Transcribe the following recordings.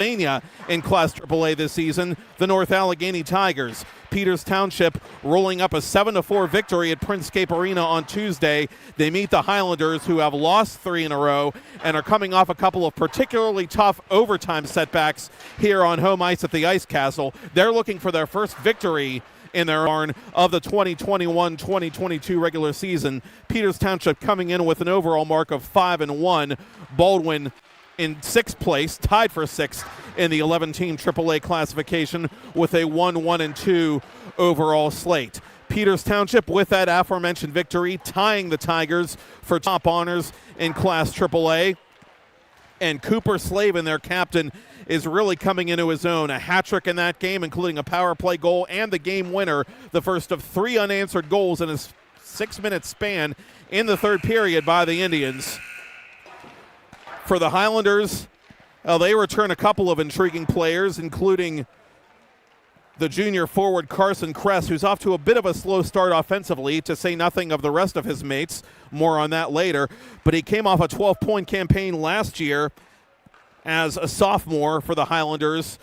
Pennsylvania in Class AAA this season, the North Allegheny Tigers. Peters Township rolling up a 7-4 victory at Princecape Arena on Tuesday. They meet the Highlanders, who have lost 3 in a row and are coming off a couple of particularly tough overtime setbacks here on home ice at the Ice Castle. They're looking for their first victory in their barn of the 2021-2022 regular season. Peters Township coming in with an overall mark of 5-1. Baldwin in 6th place, tied for 6th in the 11-team AAA classification with a 1-1-2 overall slate. Peters Township, with that aforementioned victory, tying the Tigers for top honors in Class AAA. And Cooper Slavin, their captain, is really coming into his own. A hat trick in that game, including a power play goal and the game winner, the first of 3 unanswered goals in a 6-minute span in the third period by the Indians. For the Highlanders, they return a couple of intriguing players, including the junior forward Carson Kress, who's off to a bit of a slow start offensively, to say nothing of the rest of his mates. More on that later. But he came off a 12-point campaign last year as a sophomore for the Highlanders,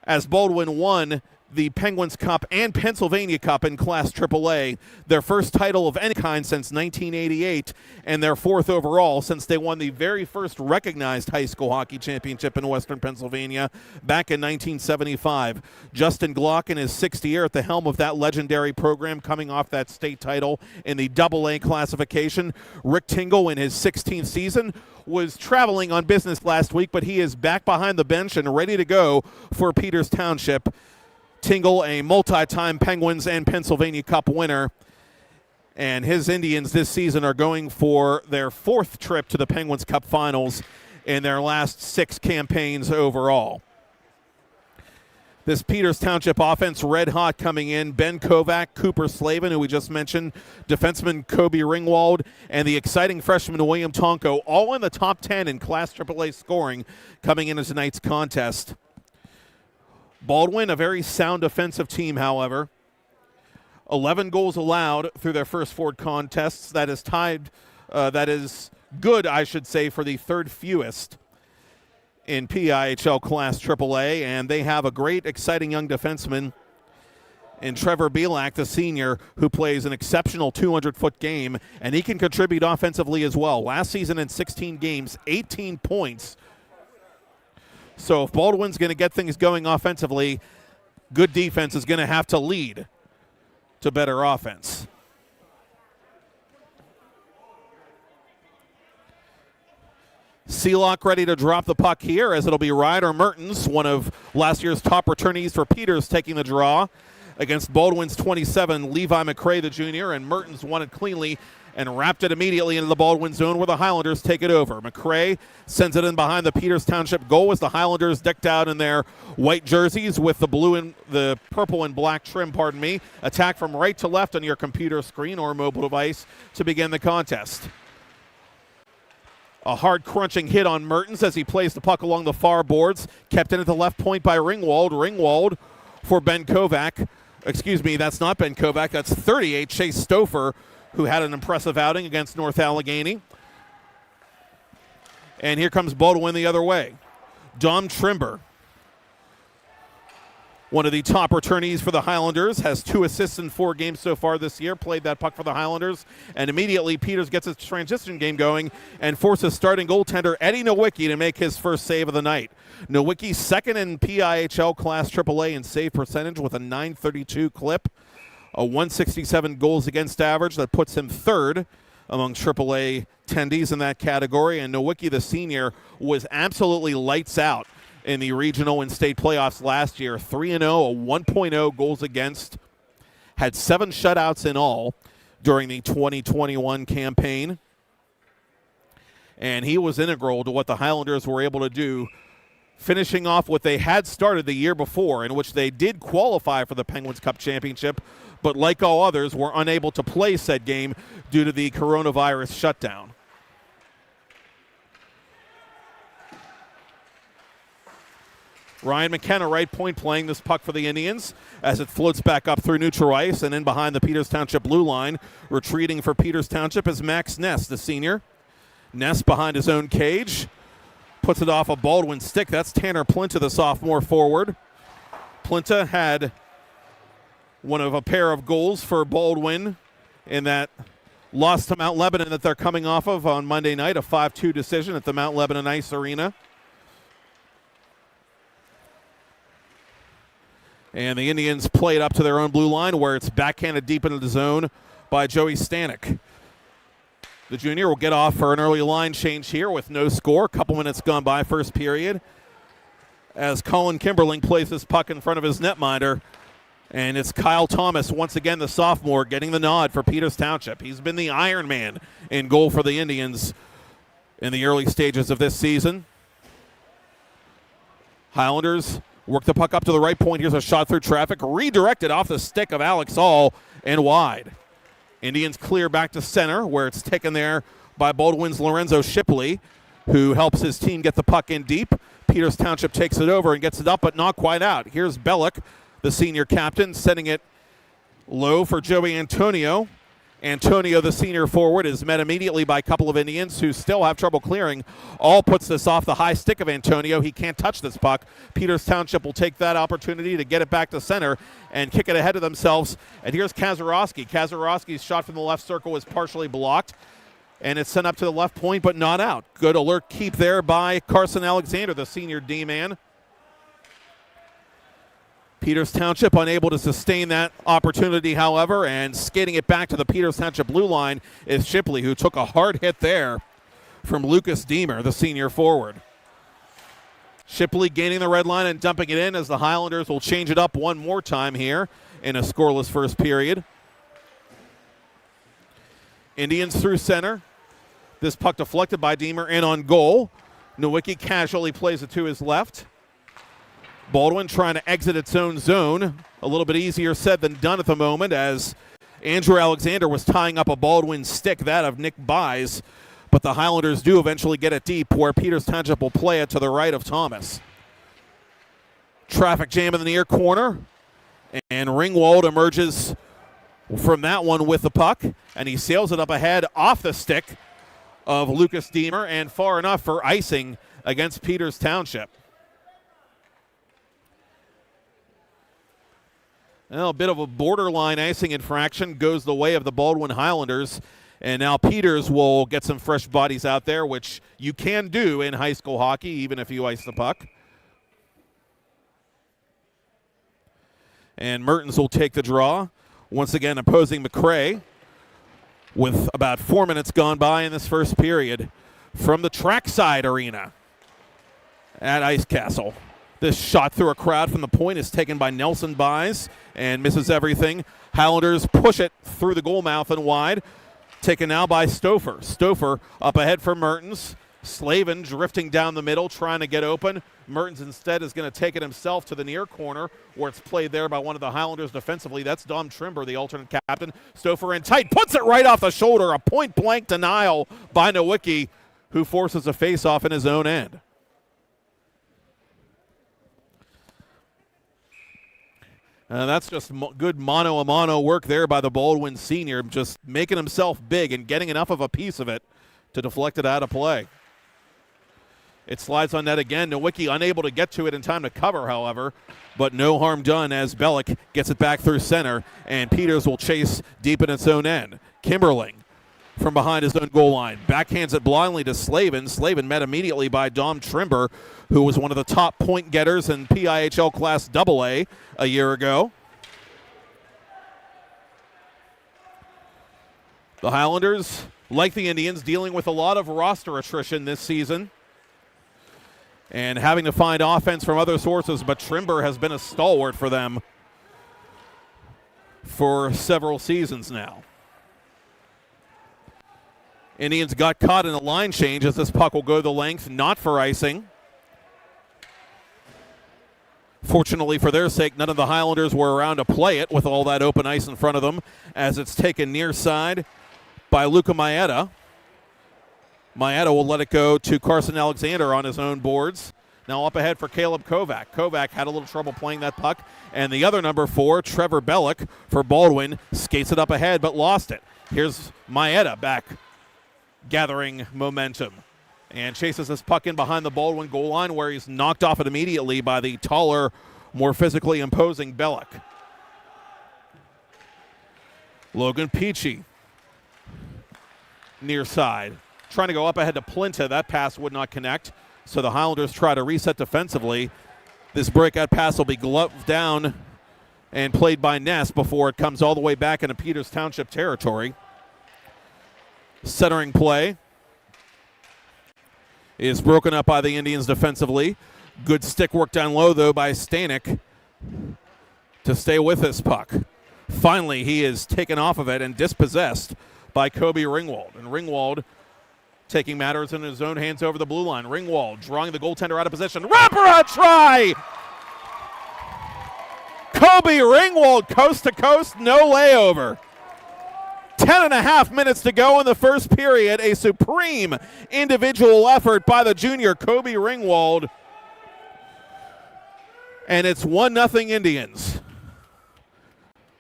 as Baldwin won the Penguins Cup and Pennsylvania Cup in Class AAA, their first title of any kind since 1988, and their 4th overall since they won the very first recognized high school hockey championship in Western Pennsylvania back in 1975. Justin Glock in his 6th year at the helm of that legendary program, coming off that state title in the AA classification. Rick Tingle in his 16th season was traveling on business last week, but he is back behind the bench and ready to go for Peters Township. Tingle, a multi-time Penguins and Pennsylvania Cup winner, and his Indians this season are going for their 4th trip to the Penguins Cup Finals in their last 6 campaigns overall. This Peters Township offense red hot coming in. Ben Kovac, Cooper Slavin, who we just mentioned, defenseman Kobe Ringwald, and the exciting freshman William Tonko, all in the top 10 in Class AAA scoring coming into tonight's contest. Baldwin, a very sound defensive team, however. 11 goals allowed through their first 4 contests. That is tied, that is good, I should say, for the 3rd fewest in PIHL Class AAA. And they have a great, exciting young defenseman in Trevor Belak, the senior, who plays an exceptional 200-foot game, and he can contribute offensively as well. Last season in 16 games, 18 points. So if Baldwin's going to get things going offensively, good defense is going to have to lead to better offense. Seelock ready to drop the puck here, as it'll be Ryder Mertens, one of last year's top returnees for Peters, taking the draw against Baldwin's 27, Levi McCray, the junior, and Mertens won it cleanly and wrapped it immediately into the Baldwin zone, where the Highlanders take it over. McCray sends it in behind the Peters Township goal as the Highlanders decked out in their white jerseys with the blue and the purple and black trim, attack from right to left on your computer screen or mobile device to begin the contest. A hard crunching hit on Mertens as he plays the puck along the far boards, kept in at the left point by Ringwald. Ringwald for Ben Kovac. Excuse me, that's not Ben Kovac, that's 38, Chase Stouffer, who had an impressive outing against North Allegheny. And here comes Baldwin the other way. Dom Trimber, one of the top returnees for the Highlanders, has 2 assists in 4 games so far this year, played that puck for the Highlanders, and immediately Peters gets his transition game going and forces starting goaltender Eddie Nowicki to make his first save of the night. Nowicki 2nd in PIHL Class AAA in save percentage with a .932 clip. A 167 goals against average that puts him 3rd among AAA attendees in that category. And Nowicki, the senior, was absolutely lights out in the regional and state playoffs last year. 3-0, a 1.0 goals against. Had 7 shutouts in all during the 2021 campaign. And he was integral to what the Highlanders were able to do, finishing off what they had started the year before, in which they did qualify for the Penguins Cup Championship, but like all others, were unable to play said game due to the coronavirus shutdown. Ryan McKenna, right point, playing this puck for the Indians as it floats back up through neutral ice and in behind the Peters Township blue line. Retreating for Peters Township is Max Ness, the senior. Ness behind his own cage, Puts it off a Baldwin stick. That's Tanner Plinta, the sophomore forward. Plinta had one of a pair of goals for Baldwin in that loss to Mount Lebanon that they're coming off of on Monday night, a 5-2 decision at the Mount Lebanon Ice Arena. And the Indians play it up to their own blue line where it's backhanded deep into the zone by Joey Stanek. The junior will get off for an early line change here with no score. A couple minutes gone by first period as Colin Kimberling plays this puck in front of his netminder. And it's Kyle Thomas, once again the sophomore, getting the nod for Peters Township. He's been the Iron Man in goal for the Indians in the early stages of this season. Highlanders work the puck up to the right point. Here's a shot through traffic, redirected off the stick of Alex Hall and wide. Indians clear back to center, where it's taken there by Baldwin's Lorenzo Shipley, who helps his team get the puck in deep. Peters Township takes it over and gets it up, but not quite out. Here's Bellick, the senior captain, setting it low for Joey Antonio. Antonio, the senior forward, is met immediately by a couple of Indians who still have trouble clearing. All puts this off the high stick of Antonio. He can't touch this puck. Peters Township will take that opportunity to get it back to center and kick it ahead of themselves. And here's Kazarowski. Kazarowski's shot from the left circle is partially blocked, and it's sent up to the left point, but not out. Good alert keep there by Carson Alexander, the senior D-man. Peters Township unable to sustain that opportunity, however, and skating it back to the Peters Township blue line is Shipley, who took a hard hit there from Lucas Deemer, the senior forward. Shipley gaining the red line and dumping it in as the Highlanders will change it up one more time here in a scoreless first period. Indians through center. This puck deflected by Deemer and on goal. Nowicki casually plays it to his left. Baldwin trying to exit its own zone. A little bit easier said than done at the moment as Andrew Alexander was tying up a Baldwin stick, that of Nick Buys. But the Highlanders do eventually get it deep where Peters Township will play it to the right of Thomas. Traffic jam in the near corner. And Ringwald emerges from that one with the puck. And he sails it up ahead off the stick of Lucas Deemer and far enough for icing against Peters Township. Well, a bit of a borderline icing infraction goes the way of the Baldwin Highlanders. And now Peters will get some fresh bodies out there, which you can do in high school hockey, even if you ice the puck. And Mertens will take the draw. Once again, opposing McCrae with about 4 minutes gone by in this first period from the trackside arena at Ice Castle. This shot through a crowd from the point is taken by Nelson Buys and misses everything. Highlanders push it through the goal mouth and wide. Taken now by Stouffer. Stouffer up ahead for Mertens. Slavin drifting down the middle, trying to get open. Mertens instead is going to take it himself to the near corner, where it's played there by one of the Highlanders defensively. That's Dom Trimber, the alternate captain. Stouffer in tight, puts it right off the shoulder. A point-blank denial by Nowicki, who forces a face-off in his own end. That's just good mano-a-mano work there by the Baldwin senior, just making himself big and getting enough of a piece of it to deflect it out of play. It slides on net again. Nowicki unable to get to it in time to cover, however, but no harm done as Bellick gets it back through center, and Peters will chase deep in its own end. Kimberling from behind his own goal line backhands it blindly to Slavin. Slavin met immediately by Dom Trimber, who was one of the top point getters in PIHL Class AA a year ago. The Highlanders, like the Indians, dealing with a lot of roster attrition this season and having to find offense from other sources, but Trimber has been a stalwart for them for several seasons now. Indians got caught in a line change as this puck will go the length, not for icing. Fortunately for their sake, none of the Highlanders were around to play it with all that open ice in front of them as it's taken near side by Luca Maeda. Maeda will let it go to Carson Alexander on his own boards. Now up ahead for Caleb Kovac. Kovac had a little trouble playing that puck. And the other number 4, Trevor Bellick for Baldwin, skates it up ahead but lost it. Here's Maeda back, gathering momentum. and chases this puck in behind the Baldwin goal line, where he's knocked off it immediately by the taller, more physically imposing Bellick. Logan Peachy, near side, trying to go up ahead to Plinta. That pass would not connect, so the Highlanders try to reset defensively. This breakout pass will be gloved down and played by Ness before it comes all the way back into Peters Township territory. Centering play is broken up by the Indians defensively. Good stick work down low, though, by Stanek to stay with this puck. Finally, he is taken off of it and dispossessed by Kobe Ringwald. And Ringwald taking matters in his own hands over the blue line. Ringwald drawing the goaltender out of position. Wraparound try! Kobe Ringwald, coast to coast, no layover. 10.5 minutes to go in the first period. A supreme individual effort by the junior Kobe Ringwald. And it's 1-0 Indians.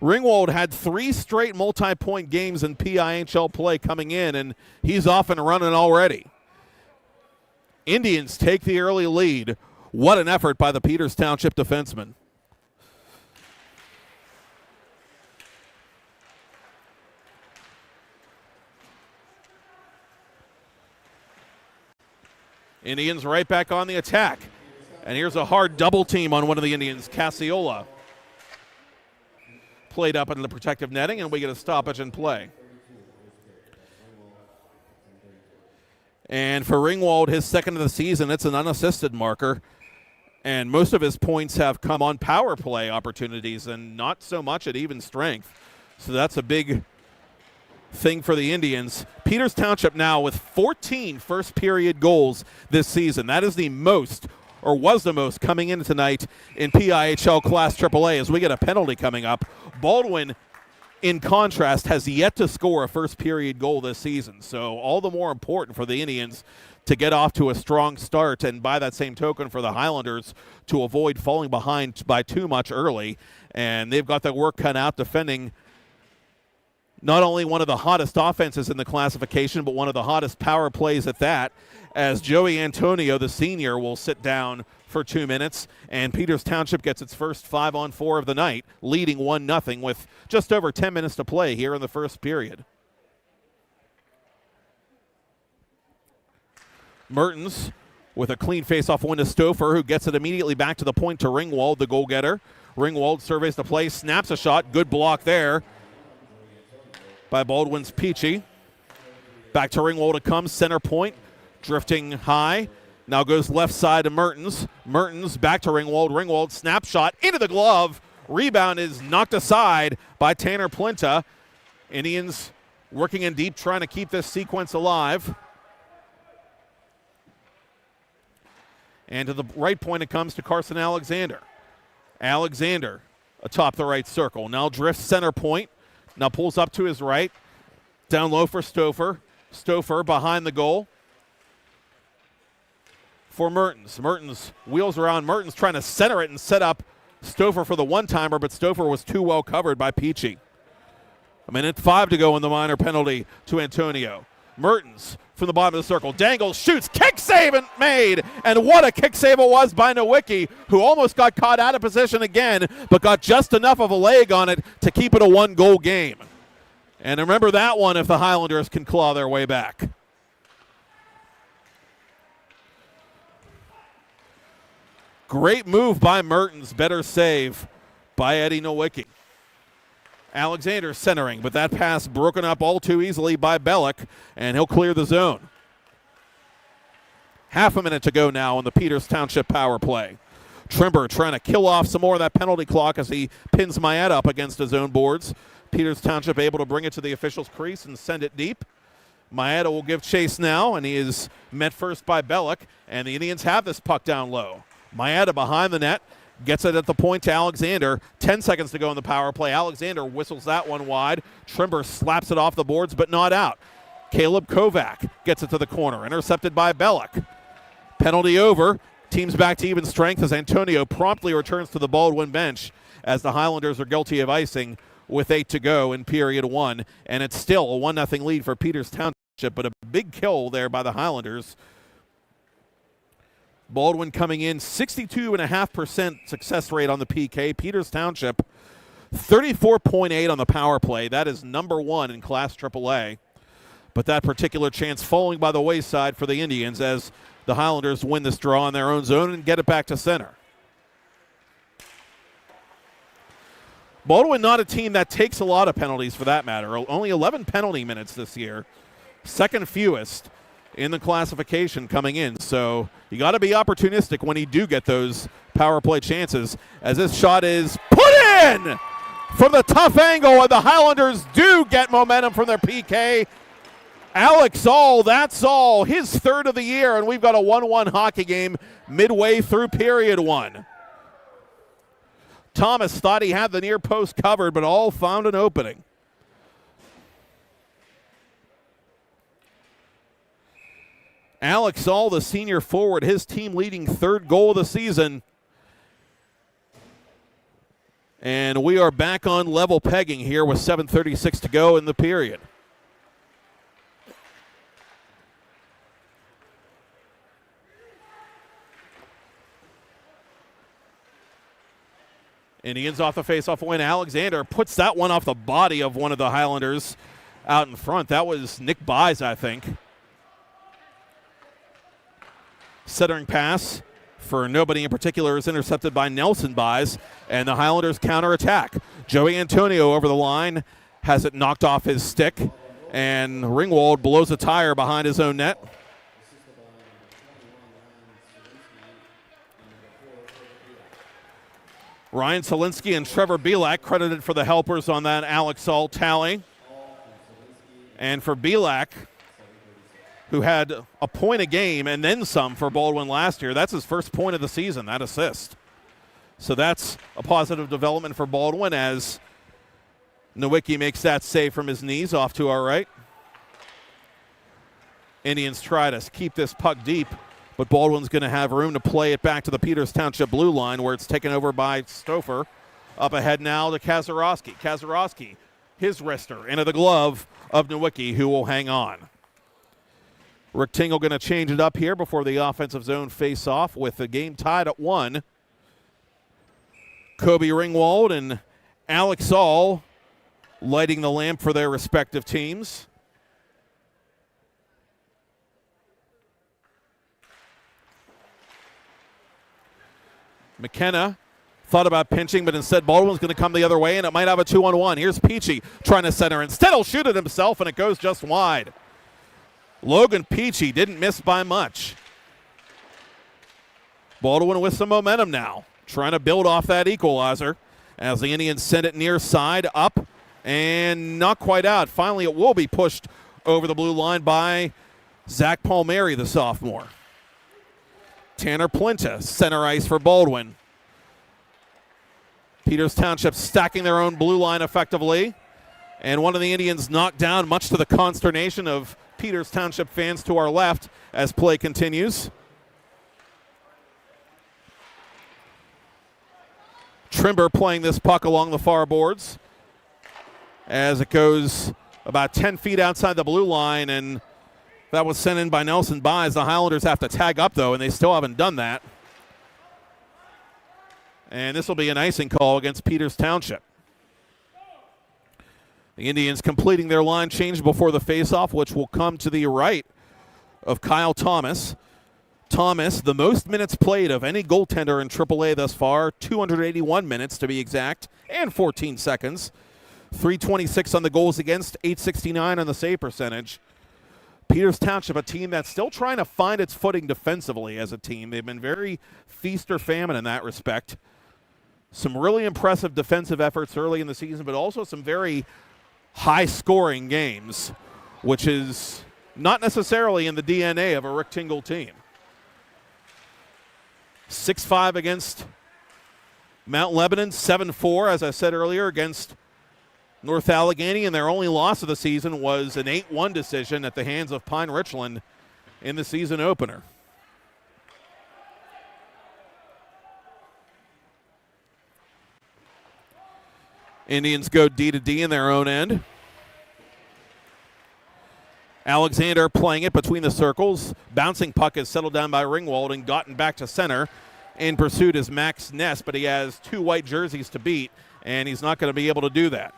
Ringwald had 3 straight multi-point games in PIHL play coming in, and he's off and running already. Indians take the early lead. What an effort by the Peters Township defenseman. Indians right back on the attack. And here's a hard double team on one of the Indians, Cassiola. Played up into the protective netting, and we get a stoppage in play. And for Ringwald, his second of the season, it's an unassisted marker. And most of his points have come on power play opportunities and not so much at even strength. So that's a big thing for the Indians. Peters Township now with 14 first period goals this season. That is the most, or was the most, coming in tonight in PIHL Class AAA as we get a penalty coming up. Baldwin, in contrast, has yet to score a first period goal this season. So all the more important for the Indians to get off to a strong start, and by that same token for the Highlanders to avoid falling behind by too much early. And they've got their work cut out defending not only one of the hottest offenses in the classification, but one of the hottest power plays at that, as Joey Antonio, the senior, will sit down for 2 minutes, and Peters Township gets its first 5-on-4 of the night, leading 1-0 with just over 10 minutes to play here in the first period. Mertens with a clean face-off win to Stouffer, who gets it immediately back to the point to Ringwald, the goal-getter. Ringwald surveys the play, snaps a shot, good block there by Baldwin's Peachy. Back to Ringwald it comes, center point, drifting high. Now goes left side to Mertens. Mertens back to Ringwald. Ringwald snapshot into the glove. Rebound is knocked aside by Tanner Plinta. Indians working in deep, trying to keep this sequence alive. And to the right point it comes to Carson Alexander. Alexander atop the right circle. Now drifts center point. Now pulls up to his right. Down low for Stouffer. Stouffer behind the goal for Mertens. Mertens wheels around. Mertens trying to center it and set up Stouffer for the one-timer, but Stouffer was too well covered by Peachy. 1:05 to go in the minor penalty to Antonio. Mertens from the bottom of the circle. Dangles, shoots, kick save and made. And what a kick save it was by Nowicki, who almost got caught out of position again, but got just enough of a leg on it to keep it a 1-goal game. And remember that one if the Highlanders can claw their way back. Great move by Mertens. Better save by Eddie Nowicki. Alexander centering, but that pass broken up all too easily by Bellick, and he'll clear the zone. Half a minute to go now in the Peters Township power play. Trimber trying to kill off some more of that penalty clock as he pins Mayette up against his own boards. Peters Township able to bring it to the official's crease and send it deep. Mayette will give chase now, and he is met first by Bellick, and the Indians have this puck down low. Mayette behind the net. Gets it at the point to Alexander. 10 seconds to go in the power play. Alexander whistles that one wide. Trimber slaps it off the boards, but not out. Caleb Kovac gets it to the corner. Intercepted by Bellick. Penalty over. Teams back to even strength as Antonio promptly returns to the Baldwin bench as the Highlanders are guilty of icing with 8 to go in period 1. And it's still a 1-0 lead for Peters Township, but a big kill there by the Highlanders Baldwin coming in 62.5% success rate on the PK. Peters Township 34.8 on the power play. That is number 1 in Class AAA. But that particular chance falling by the wayside for the Indians as the Highlanders win this draw in their own zone and get it back to center. Baldwin not a team that takes a lot of penalties for that matter. Only 11 penalty minutes this year. Second fewest in the classification coming in. So you got to be opportunistic when you do get those power play chances, as this shot is put in from the tough angle, and the Highlanders do get momentum from their PK. Alex All, that's all, his third of the year, and we've got a 1-1 hockey game midway through period 1. Thomas thought he had the near post covered, but All found an opening. Alex All, the senior forward, his team leading third goal of the season. And we are back on level pegging here with 7:36 to go in the period. Indians off the faceoff win. Alexander puts that one off the body of one of the Highlanders out in front. That was Nick Buys, I think. Centering pass for nobody in particular is intercepted by Nelson Buys, and the Highlanders counterattack. Joey Antonio over the line has it knocked off his stick, and Ringwald blows a tire behind his own net. Ryan Solinsky and Trevor Belak credited for the helpers on that Alex All tally. And for Belak, who had a point a game and then some for Baldwin last year, that's his first point of the season, that assist. So that's a positive development for Baldwin as Nowicki makes that save from his knees off to our right. Indians try to keep this puck deep, but Baldwin's going to have room to play it back to the Peters Township blue line where it's taken over by Stouffer. Up ahead now to Kazarowski. Kazarowski, his wrister, into the glove of Nowicki, who will hang on. Rick Tingle going to change it up here before the offensive zone face-off with the game tied at 1. Kobe Ringwald and Alex All lighting the lamp for their respective teams. McKenna thought about pinching, but instead Baldwin's going to come the other way, and it might have a 2-on-1. Here's Peachy trying to center. Instead, he'll shoot it himself, and it goes just wide. Logan Peachy didn't miss by much. Baldwin with some momentum now, trying to build off that equalizer as the Indians send it near side, up, and not quite out. Finally, it will be pushed over the blue line by Zach Palmieri, the sophomore. Tanner Plinta, center ice for Baldwin. Peters Township stacking their own blue line effectively. And one of the Indians knocked down, much to the consternation of Peters Township fans to our left as play continues. Trimber playing this puck along the far boards as it goes about 10 feet outside the blue line, and that was sent in by Nelson Buys. The Highlanders have to tag up, though, and they still haven't done that. And this will be an icing call against Peters Township. The Indians completing their line change before the faceoff, which will come to the right of Kyle Thomas. Thomas, the most minutes played of any goaltender in AAA thus far, 281 minutes to be exact, and 14 seconds. 326 on the goals against, 869 on the save percentage. Peters Township, a team that's still trying to find its footing defensively as a team. They've been very feast or famine in that respect. Some really impressive defensive efforts early in the season, but also some very high-scoring games, which is not necessarily in the DNA of a Rick Tingle team. 6-5 against Mount Lebanon, 7-4, as I said earlier, against North Allegheny, and their only loss of the season was an 8-1 decision at the hands of Pine Richland in the season opener. Indians go D to D in their own end. Alexander playing it between the circles. Bouncing puck is settled down by Ringwald and gotten back to center. In pursuit is Max Ness, but he has 2 white jerseys to beat, and he's not going to be able to do that.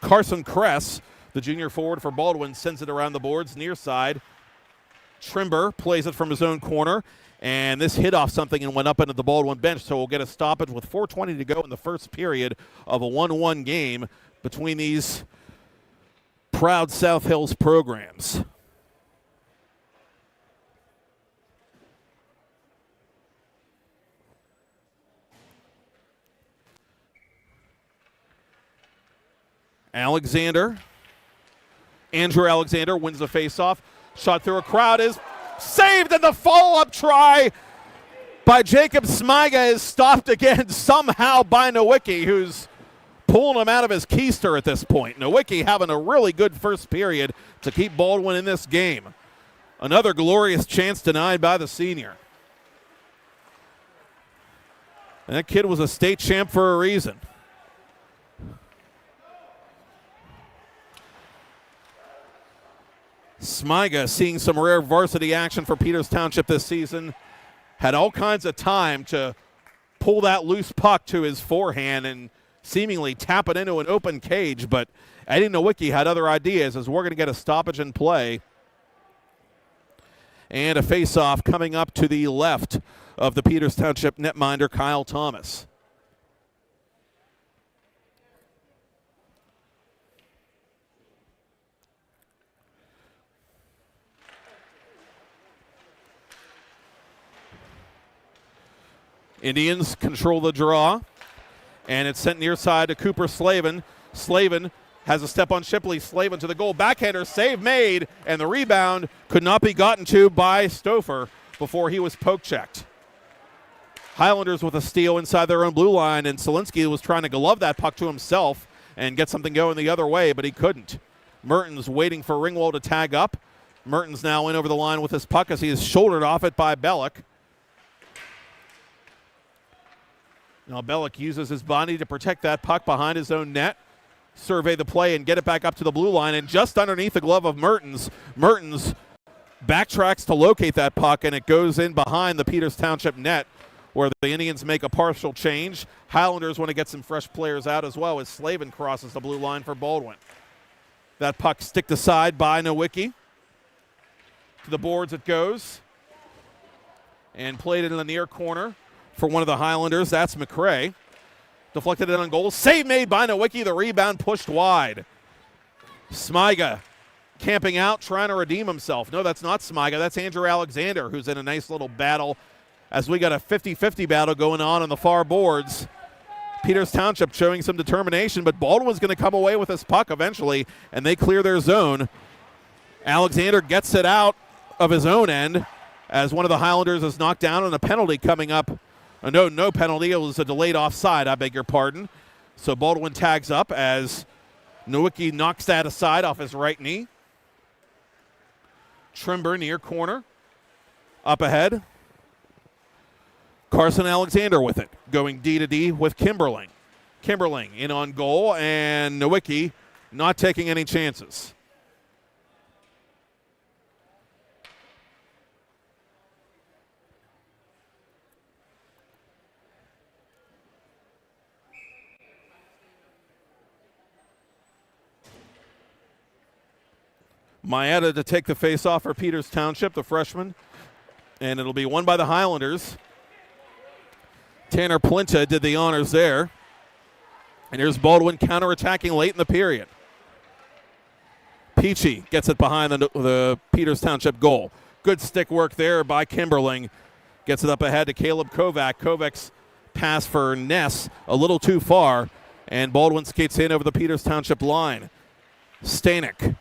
Carson Kress, the junior forward for Baldwin, sends it around the boards near side. Trimber plays it from his own corner, and this hit off something and went up into the Baldwin bench, so we'll get a stoppage with 4:20 to go in the first period of a 1-1 game between these proud South Hills programs. Andrew Alexander wins the faceoff. Shot through a crowd is saved, and the follow-up try by Jacob Smiga is stopped again somehow by Nowicki, who's pulling him out of his keister at this point. Nowicki having a really good first period to keep Baldwin in this game. Another glorious chance denied by the senior. And that kid was a state champ for a reason. Smiga seeing some rare varsity action for Peters Township this season. Had all kinds of time to pull that loose puck to his forehand and seemingly tap it into an open cage, but Eddie Nowicki had other ideas as we're going to get a stoppage in play. And a face-off coming up to the left of the Peters Township netminder, Kyle Thomas. Indians control the draw, and it's sent near side to Cooper Slavin. Slavin has a step on Shipley. Slavin to the goal. Backhander, save made, and the rebound could not be gotten to by Stouffer before he was poke-checked. Highlanders with a steal inside their own blue line, and Solinsky was trying to glove that puck to himself and get something going the other way, but he couldn't. Mertens waiting for Ringwald to tag up. Mertens now in over the line with his puck as he is shouldered off it by Bellick. Now Bellick uses his body to protect that puck behind his own net, survey the play, and get it back up to the blue line. And just underneath the glove of Mertens, Mertens backtracks to locate that puck, and it goes in behind the Peters Township net where the Indians make a partial change. Highlanders want to get some fresh players out as well as Slavin crosses the blue line for Baldwin. That puck sticked aside by Nowicki. To the boards it goes. And played it in the near corner for one of the Highlanders. That's McCray. Deflected it on goal. Save made by Nowicki. The rebound pushed wide. Smiga camping out, trying to redeem himself. No, that's not Smiga. That's Andrew Alexander, who's in a nice little battle as we got a 50-50 battle going on the far boards. Peters Township showing some determination, but Baldwin's going to come away with this puck eventually, and they clear their zone. Alexander gets it out of his own end as one of the Highlanders is knocked down, and a penalty coming up. No penalty. It was a delayed offside, I beg your pardon. So Baldwin tags up as Nowicki knocks that aside off his right knee. Trimber near corner. Up ahead. Carson Alexander with it. Going D to D with Kimberling. Kimberling in on goal, and Nowicki not taking any chances. Maeda to take the face-off for Peters Township, the freshman. And it'll be won by the Highlanders. Tanner Plinta did the honors there. And here's Baldwin counterattacking late in the period. Peachy gets it behind the Peters Township goal. Good stick work there by Kimberling. Gets it up ahead to Caleb Kovac. Kovac's pass for Ness a little too far. And Baldwin skates in over the Peters Township line. Stanek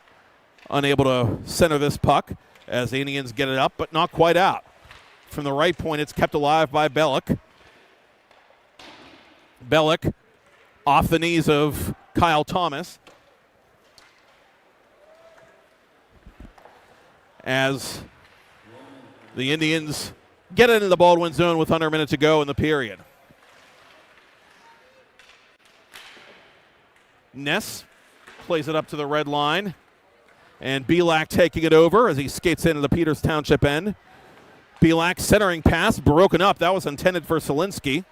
unable to center this puck as the Indians get it up, but not quite out. From the right point, it's kept alive by Bellick. Bellick off the knees of Kyle Thomas. As the Indians get into the Baldwin zone with under a minute to go in the period. Ness plays it up to the red line. And Belak taking it over as he skates into the Peters Township end. Belak centering pass, broken up. That was intended for Solinsky.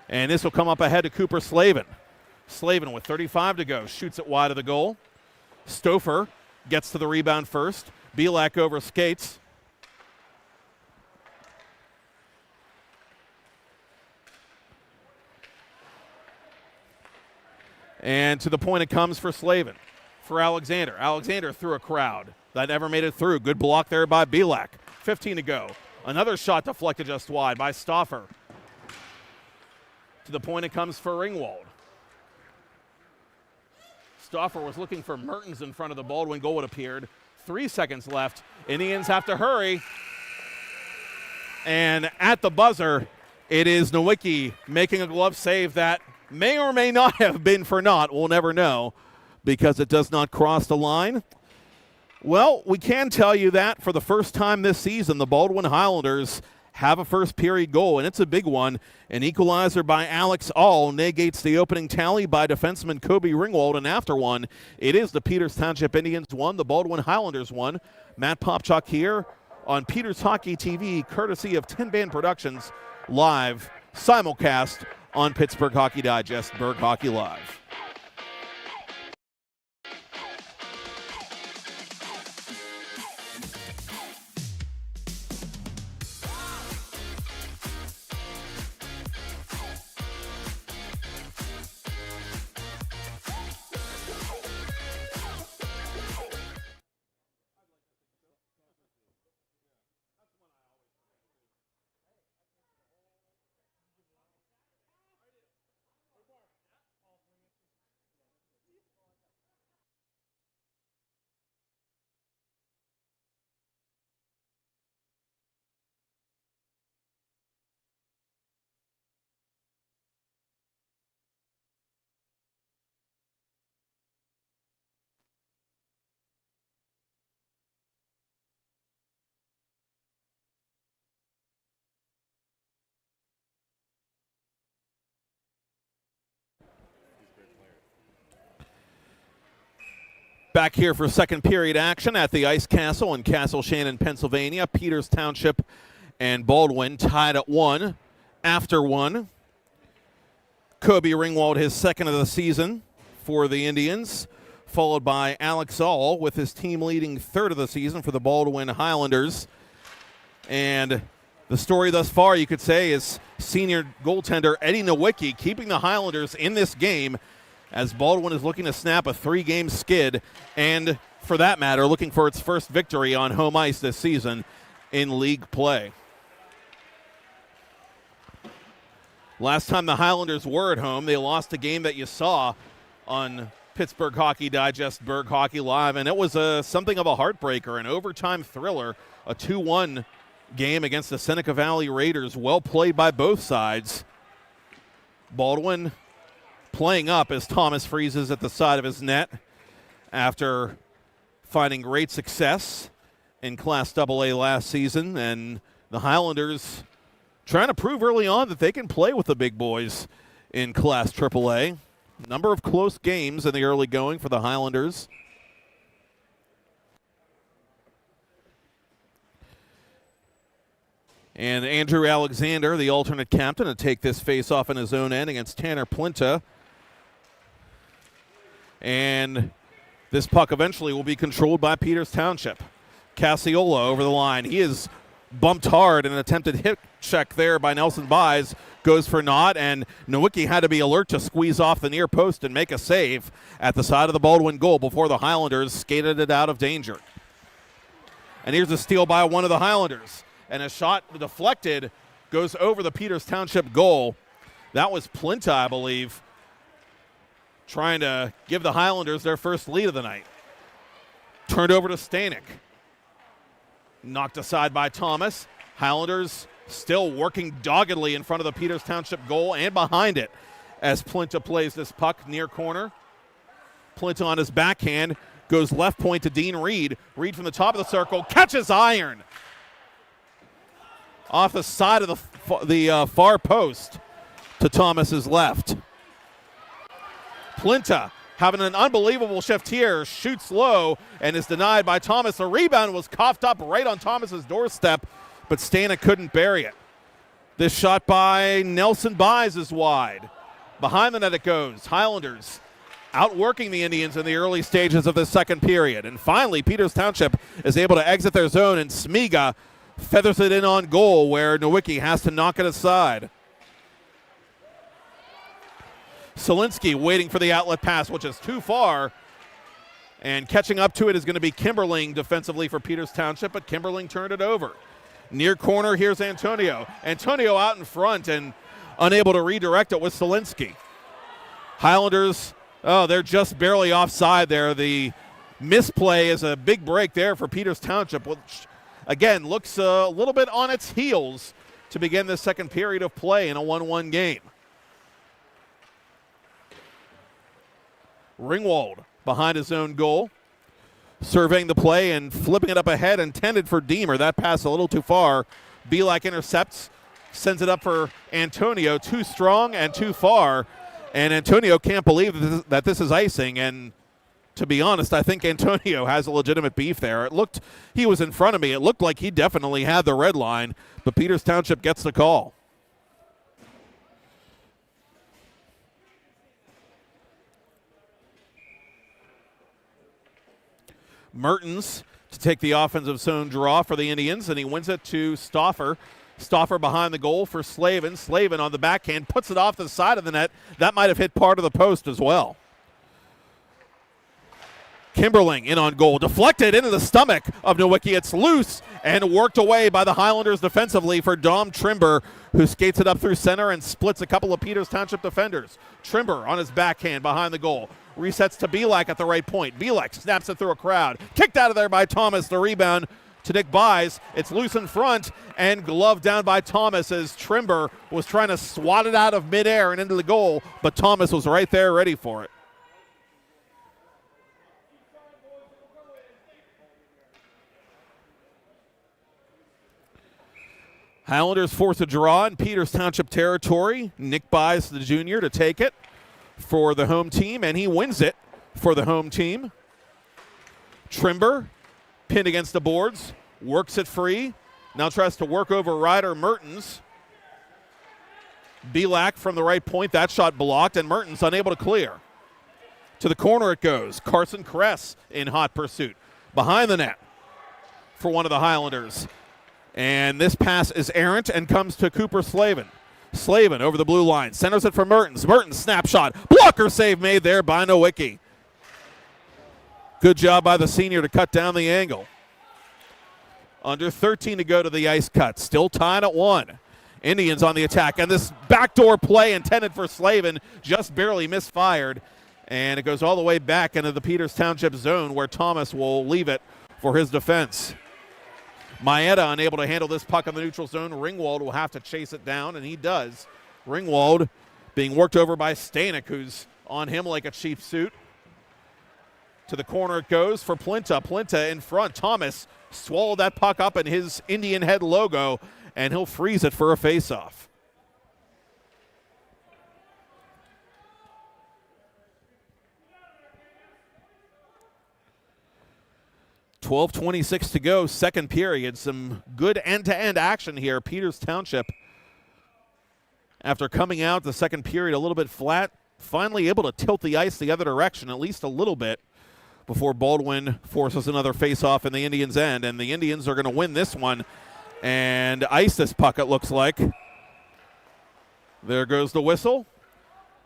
And this will come up ahead to Cooper Slavin. Slavin with 35 to go, shoots it wide of the goal. Stouffer gets to the rebound first. Belak over skates. And to the point it comes for Slavin. For Alexander. Alexander through a crowd. That never made it through. Good block there by Belak. 15 to go. Another shot deflected just wide by Stauffer. To the point it comes for Ringwald. Stauffer was looking for Mertens in front of the Baldwin goal, it appeared. 3 seconds left. Indians have to hurry. And at the buzzer, it is Nowicki making a glove save that may or may not have been for naught. We'll never know because it does not cross the line. Well, we can tell you that for the first time this season, the Baldwin Highlanders have a first period goal, and it's a big one. An equalizer by Alex All negates the opening tally by defenseman Kobe Ringwald, and after one, it is the Peters Township Indians 1, the Baldwin Highlanders 1. Matt Popchuk here on Peters Hockey TV, courtesy of 10 Band Productions, live simulcast on Pittsburgh Hockey Digest, Berg Hockey Live. Back here for second period action at the Ice Castle in Castle Shannon, Pennsylvania. Peters Township and Baldwin tied at 1 after 1. Kobe Ringwald, his second of the season for the Indians, followed by Alex All with his team leading third of the season for the Baldwin Highlanders. And the story thus far, you could say, is senior goaltender Eddie Nowicki keeping the Highlanders in this game as Baldwin is looking to snap a 3-game skid and, for that matter, looking for its first victory on home ice this season in league play. Last time the Highlanders were at home, they lost a game that you saw on Pittsburgh Hockey Digest, Berg Hockey Live, and it was something of a heartbreaker, an overtime thriller, a 2-1 game against the Seneca Valley Raiders, well played by both sides. Baldwin playing up as Thomas freezes at the side of his net after finding great success in Class AA last season, and the Highlanders trying to prove early on that they can play with the big boys in Class AAA. Number of close games in the early going for the Highlanders. And Andrew Alexander, the alternate captain, to take this face-off in his own end against Tanner Plinta. And this puck eventually will be controlled by Peters Township. Cassiola over the line. He is bumped hard, an attempted hit check there by Nelson Buys. Goes for naught, and Nowicki had to be alert to squeeze off the near post and make a save at the side of the Baldwin goal before the Highlanders skated it out of danger. And here's a steal by one of the Highlanders. And a shot deflected goes over the Peters Township goal. That was Plinta, I believe, trying to give the Highlanders their first lead of the night. Turned over to Stanek. Knocked aside by Thomas. Highlanders still working doggedly in front of the Peters Township goal and behind it as Plinta plays this puck near corner. Plinta on his backhand goes left point to Dean Reed. Reed from the top of the circle catches iron off the side of the far post to Thomas's left. Plinta having an unbelievable shift here, shoots low and is denied by Thomas. The rebound was coughed up right on Thomas's doorstep, but Stanek couldn't bury it. This shot by Nelson Buys is wide. Behind the net it goes. Highlanders outworking the Indians in the early stages of the second period. And finally, Peters Township is able to exit their zone, and Smiga feathers it in on goal where Nowicki has to knock it aside. Solinsky waiting for the outlet pass, which is too far. And catching up to it is going to be Kimberling defensively for Peters Township, but Kimberling turned it over. Near corner, here's Antonio. Antonio out in front and unable to redirect it with Solinsky. Highlanders, they're just barely offside there. The misplay is a big break there for Peters Township, which, again, looks a little bit on its heels to begin the second period of play in a 1-1 game. Ringwald behind his own goal, surveying the play and flipping it up ahead, intended for Deemer. That pass a little too far. Belak intercepts, sends it up for Antonio. Too strong and too far. And Antonio can't believe that this is icing. And to be honest, I think Antonio has a legitimate beef there. He was in front of me. It looked like he definitely had the red line, but Peters Township gets the call. Mertens to take the offensive zone draw for the Indians, and he wins it to Stauffer. Stauffer behind the goal for Slavin. Slavin on the backhand puts it off the side of the net. That might have hit part of the post as well. Kimberling in on goal. Deflected into the stomach of Nowicki. It's loose and worked away by the Highlanders defensively for Dom Trimber, who skates it up through center and splits a couple of Peters Township defenders. Trimber on his backhand behind the goal. Resets to Belak at the right point. Belak snaps it through a crowd. Kicked out of there by Thomas. The rebound to Nick Buys. It's loose in front and gloved down by Thomas as Trimber was trying to swat it out of midair and into the goal, but Thomas was right there ready for it. Highlanders force a draw in Peters Township territory. Nick Buys, the junior, to take it for the home team, and he wins it for the home team. Trimber, pinned against the boards, works it free. Now tries to work over Ryder Mertens. Belak from the right point. That shot blocked, and Mertens unable to clear. To the corner it goes. Carson Kress in hot pursuit. Behind the net for one of the Highlanders. And this pass is errant and comes to Cooper Slavin. Slavin over the blue line. Centers it for Mertens. Mertens snapshot. Blocker save made there by Nowicki. Good job by the senior to cut down the angle. Under 13 to go to the ice cut. Still tied at 1. Indians on the attack. And this backdoor play intended for Slavin just barely misfired. And it goes all the way back into the Peters Township zone where Thomas will leave it for his defense. Maeda unable to handle this puck on the neutral zone. Ringwald will have to chase it down, and he does. Ringwald being worked over by Stanek, who's on him like a cheap suit. To the corner it goes for Plinta. Plinta in front. Thomas swallowed that puck up in his Indian head logo, and he'll freeze it for a faceoff. .26 to go, second period. Some good end-to-end action here. Peters Township, after coming out the second period a little bit flat, finally able to tilt the ice the other direction at least a little bit before Baldwin forces another face-off in the Indians' end. And the Indians are going to win this one and ice this puck, it looks like. There goes the whistle.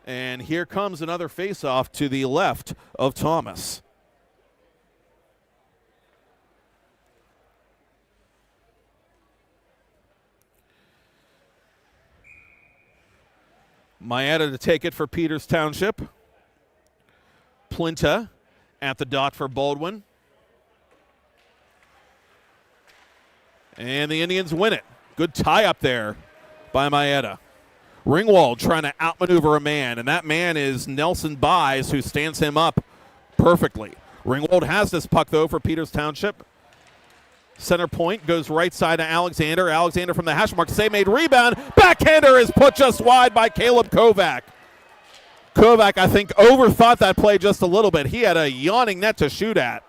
And here comes another face-off to the left of Thomas. Maeda to take it for Peters Township. Plinta at the dot for Baldwin. And the Indians win it. Good tie up there by Maeda. Ringwald trying to outmaneuver a man, and that man is Nelson Buys, who stands him up perfectly. Ringwald has this puck, though, for Peters Township. Center point goes right side to Alexander. Alexander from the hash mark. Save made rebound. Backhander is put just wide by Caleb Kovac. Kovac, I think, overthought that play just a little bit. He had a yawning net to shoot at.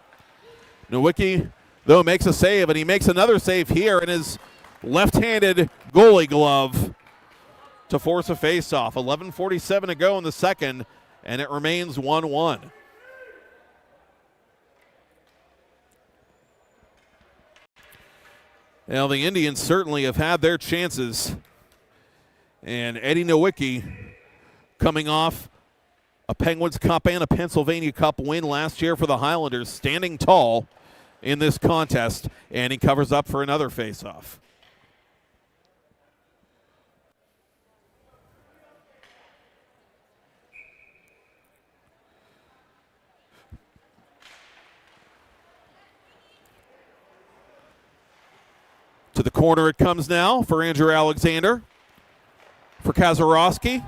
Nowicki, though, makes a save, and he makes another save here in his left-handed goalie glove to force a face-off. 11:47 to go in the second, and it remains 1-1. Now, the Indians certainly have had their chances, and Eddie Nowicki, coming off a Penguins Cup and a Pennsylvania Cup win last year for the Highlanders, standing tall in this contest, and he covers up for another face-off. To the corner it comes now for Andrew Alexander, for Kazarowski,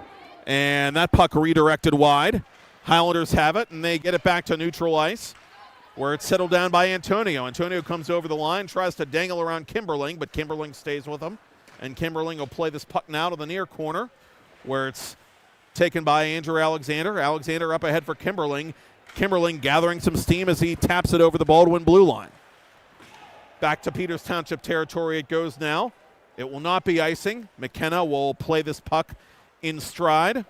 and that puck redirected wide. Highlanders have it, and they get it back to neutral ice, where it's settled down by Antonio. Antonio comes over the line, tries to dangle around Kimberling, but Kimberling stays with him, and Kimberling will play this puck now to the near corner, where it's taken by Andrew Alexander. Alexander up ahead for Kimberling. Kimberling gathering some steam as he taps it over the Baldwin blue line. Back to Peters Township territory it goes now. It will not be icing. McKenna will play this puck in stride,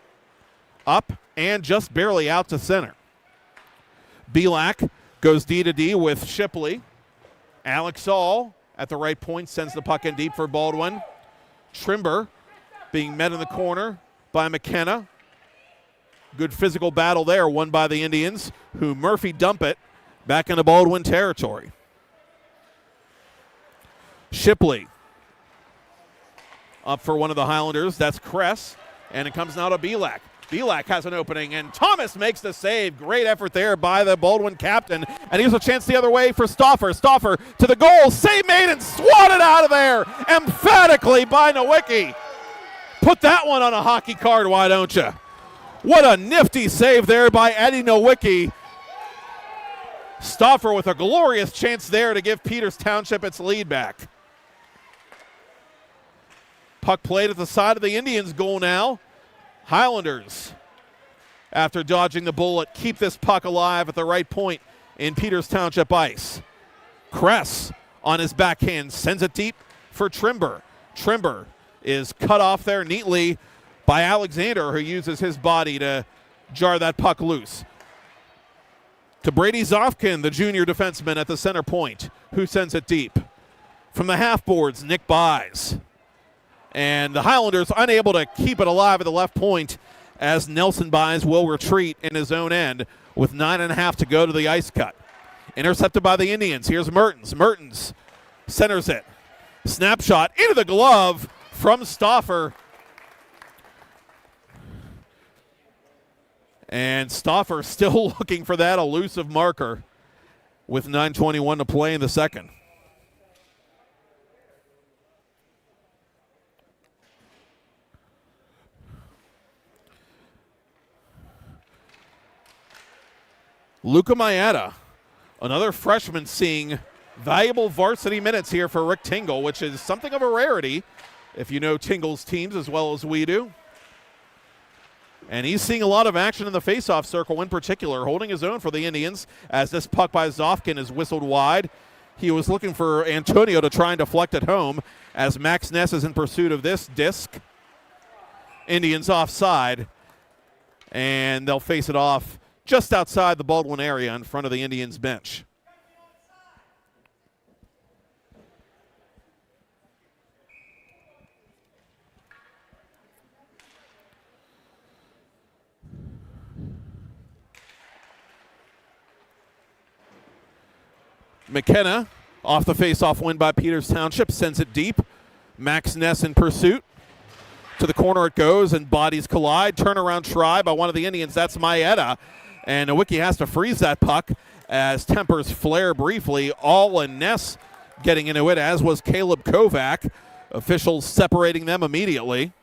up, and just barely out to center. Belak goes D to D with Shipley. Alex All at the right point sends the puck in deep for Baldwin. Trimber being met in the corner by McKenna. Good physical battle there, won by the Indians, who Murphy dump it back into Baldwin territory. Shipley up for one of the Highlanders. That's Kress, and it comes now to Belak. Belak has an opening, and Thomas makes the save. Great effort there by the Baldwin captain, and here's a chance the other way for Stauffer. Stauffer to the goal. Save made and swatted out of there emphatically by Nowicki. Put that one on a hockey card, why don't you? What a nifty save there by Eddie Nowicki. Stauffer with a glorious chance there to give Peters Township its lead back. Puck played at the side of the Indians' goal now. Highlanders, after dodging the bullet, keep this puck alive at the right point in Peters Township ice. Kress on his backhand sends it deep for Trimber. Trimber is cut off there neatly by Alexander, who uses his body to jar that puck loose. To Brady Zofkin, the junior defenseman at the center point, who sends it deep. From the half boards, Nick Buys. And the Highlanders unable to keep it alive at the left point as Nelson Buys will retreat in his own end with 9.5 to go to the ice cut. Intercepted by the Indians. Here's Mertens. Mertens centers it. Snapshot into the glove from Stauffer. And Stauffer still looking for that elusive marker with 9:21 to play in the second. Luca Maeda, another freshman, seeing valuable varsity minutes here for Rick Tingle, which is something of a rarity if you know Tingle's teams as well as we do. And he's seeing a lot of action in the faceoff circle in particular, holding his own for the Indians as this puck by Zofkin is whistled wide. He was looking for Antonio to try and deflect it home as Max Ness is in pursuit of this disc. Indians offside, and they'll face it off just outside the Baldwin area in front of the Indians bench. McKenna, off the face-off win by Peters Township, sends it deep. Max Ness in pursuit. To the corner it goes, and bodies collide. Turnaround try by one of the Indians. That's Maeda. And Nowicki has to freeze that puck as tempers flare briefly. All and Ness getting into it, as was Caleb Kovac. Officials separating them immediately.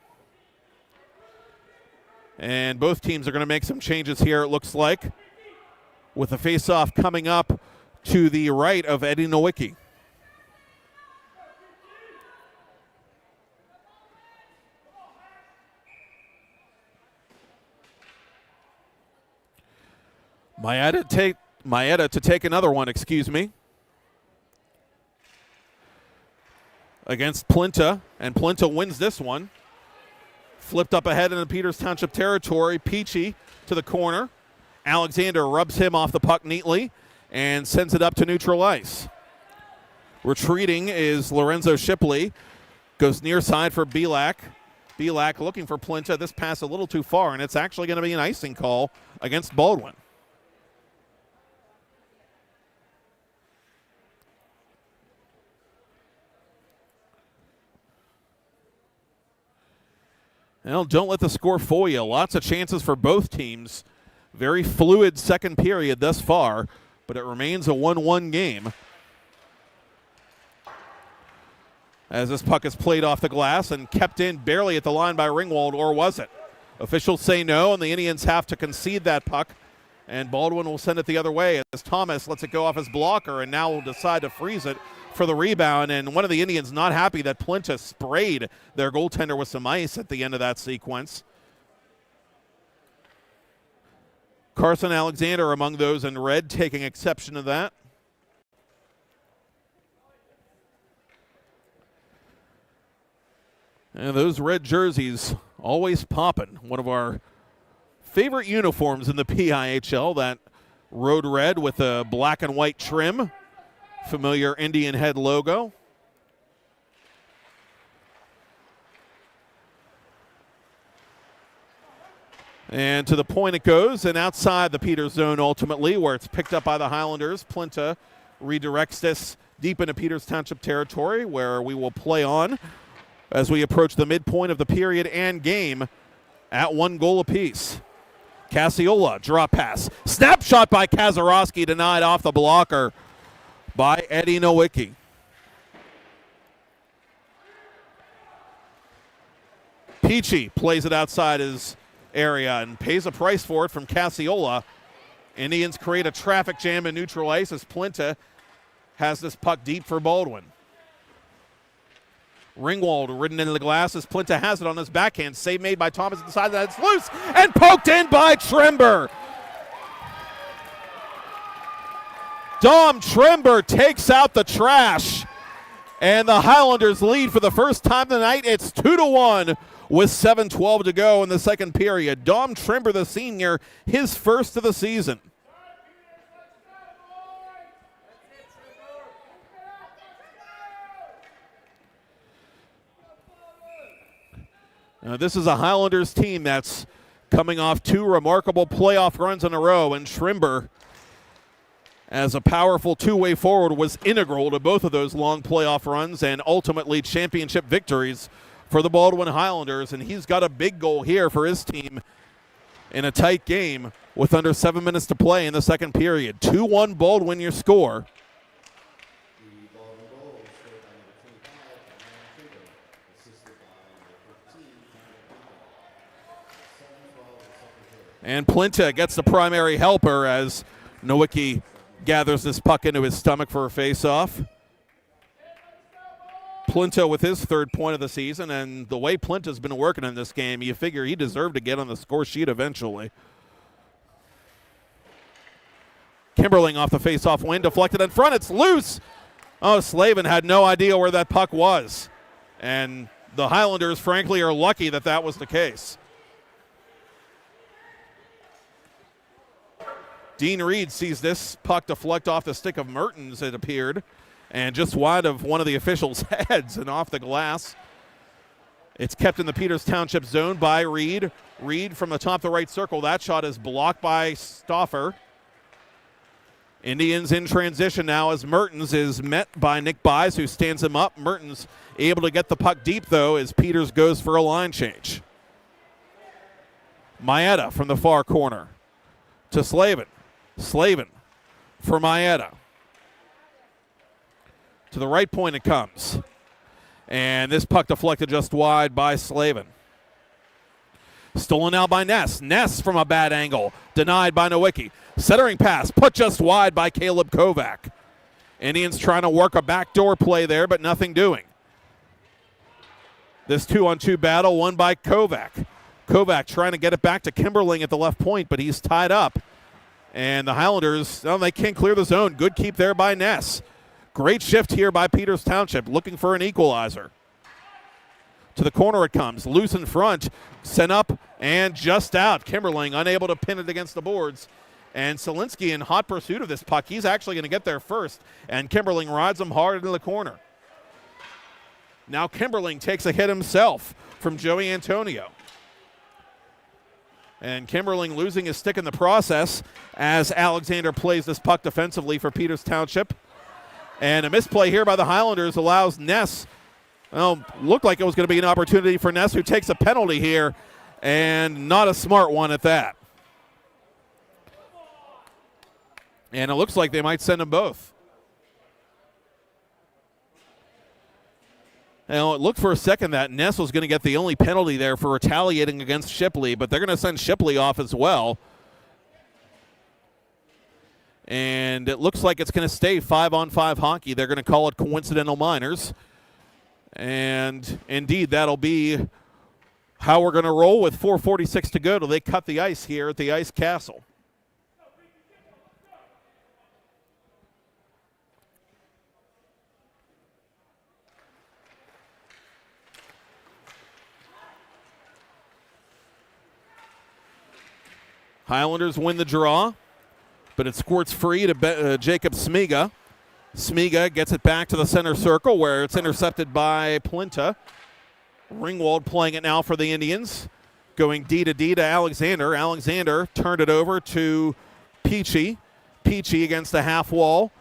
And both teams are going to make some changes here, it looks like, with the face-off coming up to the right of Eddie Nowicki. Maeda to take another one, excuse me. Against Plinta, and Plinta wins this one. Flipped up ahead into Peters Township territory. Peachy to the corner. Alexander rubs him off the puck neatly and sends it up to neutral ice. Retreating is Lorenzo Shipley. Goes near side for Belak. Belak looking for Plinta. This pass a little too far, and it's actually going to be an icing call against Baldwin. Well, don't let the score fool you. Lots of chances for both teams. Very fluid second period thus far, but it remains a 1-1 game. As this puck is played off the glass and kept in barely at the line by Ringwald, or was it? Officials say no, and the Indians have to concede that puck, and Baldwin will send it the other way as Thomas lets it go off his blocker and now will decide to freeze it for the rebound. And one of the Indians not happy that Plinta sprayed their goaltender with some ice at the end of that sequence. Carson Alexander among those in red, taking exception to that. And those red jerseys always popping. One of our favorite uniforms in the PIHL, that road red with a black and white trim. Familiar Indian head logo. And to the point it goes, and outside the Peters zone ultimately, where it's picked up by the Highlanders. Plinta redirects this deep into Peters Township territory, where we will play on as we approach the midpoint of the period and game at 1 goal apiece. Cassiola, drop pass. Snapshot by Kazarowski, denied off the blocker by Eddie Nowicki. Peachy plays it outside his area and pays a price for it from Cassiola. Indians create a traffic jam in neutral ice as Plinta has this puck deep for Baldwin. Ringwald ridden into the glass as Plinta has it on his backhand. Save made by Thomas, decided that it's loose and poked in by Trember. Dom Trember takes out the trash, and the Highlanders lead for the first time tonight. It's 2-1 with 7:12 to go in the second period. Dom Trember, the senior, his first of the season. This is a Highlanders team that's coming off 2 remarkable playoff runs in a row, and Trember, as a powerful two-way forward, was integral to both of those long playoff runs and ultimately championship victories for the Baldwin Highlanders. And he's got a big goal here for his team in a tight game with under 7 minutes to play in the second period. 2-1 Baldwin, your score. And Plinta gets the primary helper as Nowicki gathers this puck into his stomach for a face-off. Plinta with his third point of the season, and the way Plinta's been working in this game, you figure he deserved to get on the score sheet eventually. Kimberling off the face-off win, deflected in front, it's loose! Oh, Slavin had no idea where that puck was. And the Highlanders, frankly, are lucky that that was the case. Dean Reed sees this puck deflect off the stick of Mertens, it appeared, and just wide of one of the officials' heads and off the glass. It's kept in the Peters Township zone by Reed. Reed from the top of the right circle. That shot is blocked by Stauffer. Indians in transition now as Mertens is met by Nick Buys, who stands him up. Mertens able to get the puck deep, though, as Peters goes for a line change. Maeda from the far corner to Slavin. Slavin for Maeda. To the right point it comes. And this puck deflected just wide by Slavin. Stolen out by Ness. Ness from a bad angle. Denied by Nowicki. Centering pass put just wide by Caleb Kovac. Indians trying to work a backdoor play there, but nothing doing. This 2-on-2 battle won by Kovac. Kovac trying to get it back to Kimberling at the left point, but he's tied up. And the Highlanders, they can't clear the zone. Good keep there by Ness. Great shift here by Peters Township, looking for an equalizer. To the corner it comes. Loose in front. Sent up and just out. Kimberling unable to pin it against the boards. And Selinski in hot pursuit of this puck. He's actually going to get there first. And Kimberling rides him hard into the corner. Now Kimberling takes a hit himself from Joey Antonio. And Kimberling losing his stick in the process as Alexander plays this puck defensively for Peters Township. And a misplay here by the Highlanders allows Ness. Looked like it was going to be an opportunity for Ness, who takes a penalty here, and not a smart one at that. And it looks like they might send them both. Now, it looked for a second that Ness was going to get the only penalty there for retaliating against Shipley, but they're going to send Shipley off as well. And it looks like it's going to stay 5-on-5 hockey. They're going to call it coincidental minors. And indeed, that'll be how we're going to roll with 4:46 to go till they cut the ice here at the Ice Castle. Highlanders win the draw, but it squirts free to Jacob Smiga. Smiga gets it back to the center circle where it's intercepted by Plinta. Ringwald playing it now for the Indians. Going D to Alexander. Alexander turned it over to Peachy. Peachy against the half wall.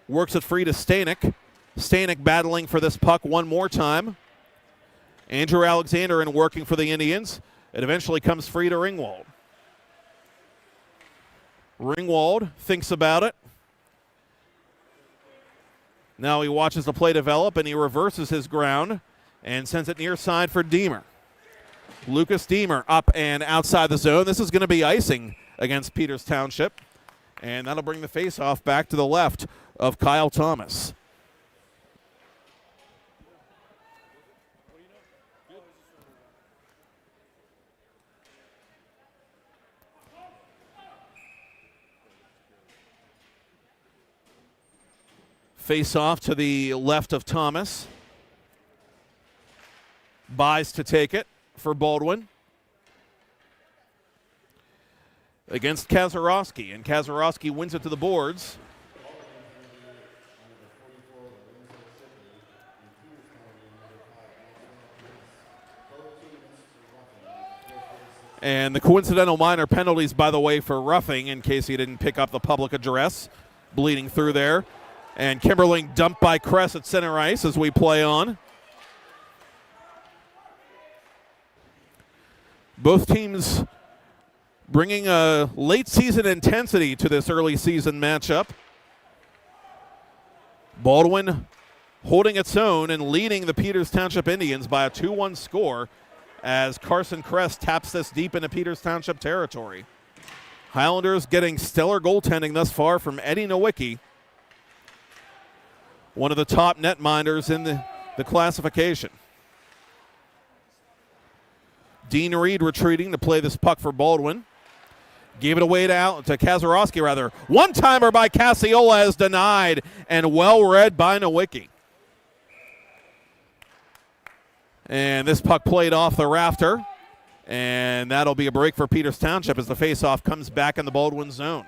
Works it free to Stanek. Stanek battling for this puck one more time. Andrew Alexander in working for the Indians. It eventually comes free to Ringwald. Ringwald thinks about it. Now he watches the play develop, and he reverses his ground and sends it near side for Deemer. Lucas Deemer up and outside the zone. This is going to be icing against Peters Township, and that'll bring the faceoff back to the left of Kyle Thomas. Face off to the left of Thomas. Buys to take it for Baldwin. Against Kazarowski, and Kazarowski wins it to the boards. And the coincidental minor penalties, by the way, for roughing, in case he didn't pick up the public address, bleeding through there. And Kimberling dumped by Kress at center ice as we play on. Both teams bringing a late season intensity to this early season matchup. Baldwin holding its own and leading the Peters Township Indians by a 2-1 score as Carson Kress taps this deep into Peters Township territory. Highlanders getting stellar goaltending thus far from Eddie Nowicki, one of the top netminders in the classification. Dean Reed retreating to play this puck for Baldwin. Gave it away to Kazarowski, rather. One-timer by Casiola is denied, and well-read by Nowicki. And this puck played off the rafter, and that'll be a break for Peters Township as the faceoff comes back in the Baldwin zone.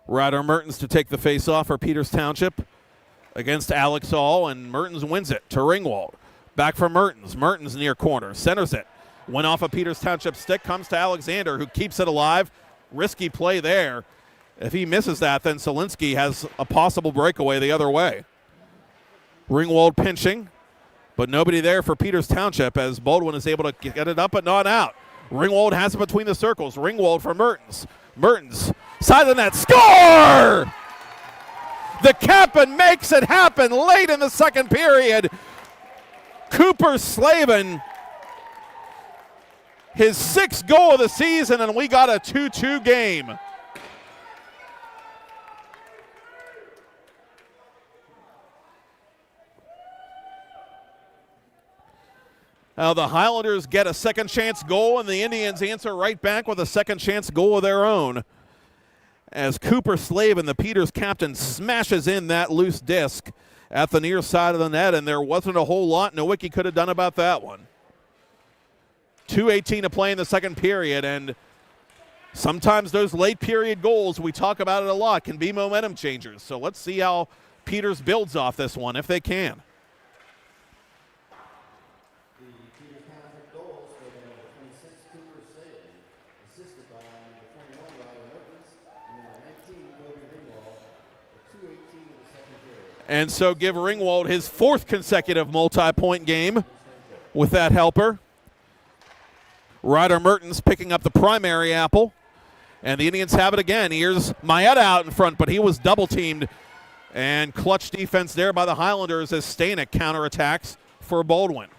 Ryder Mertens to take the face-off for Peters Township against Alex All, and Mertens wins it to Ringwald. Back for Mertens. Mertens near corner. Centers it. Went off a Peters Township stick. Comes to Alexander, who keeps it alive. Risky play there. If he misses that, then Selinski has a possible breakaway the other way. Ringwald pinching, but nobody there for Peters Township as Baldwin is able to get it up but not out. Ringwald has it between the circles. Ringwald for Mertens. Mertens, side of the net, score! The Captain makes it happen late in the second period. Cooper Slavin, his sixth goal of the season, and we got a 2-2 game. The Highlanders get a second chance goal, and the Indians answer right back with a second chance goal of their own. As Cooper Slavin, the Peters captain, smashes in that loose disc at the near side of the net, and there wasn't a whole lot Nowicki could have done about that one. 2:18 to play in the second period, and sometimes those late period goals, we talk about it a lot, can be momentum changers. So let's see how Peters builds off this one, if they can. And so give Ringwald his fourth consecutive multi-point game with that helper. Ryder Mertens picking up the primary apple. And the Indians have it again. Here's Maeda out in front, but he was double-teamed. And clutch defense there by the Highlanders as Stanek counterattacks for Baldwin.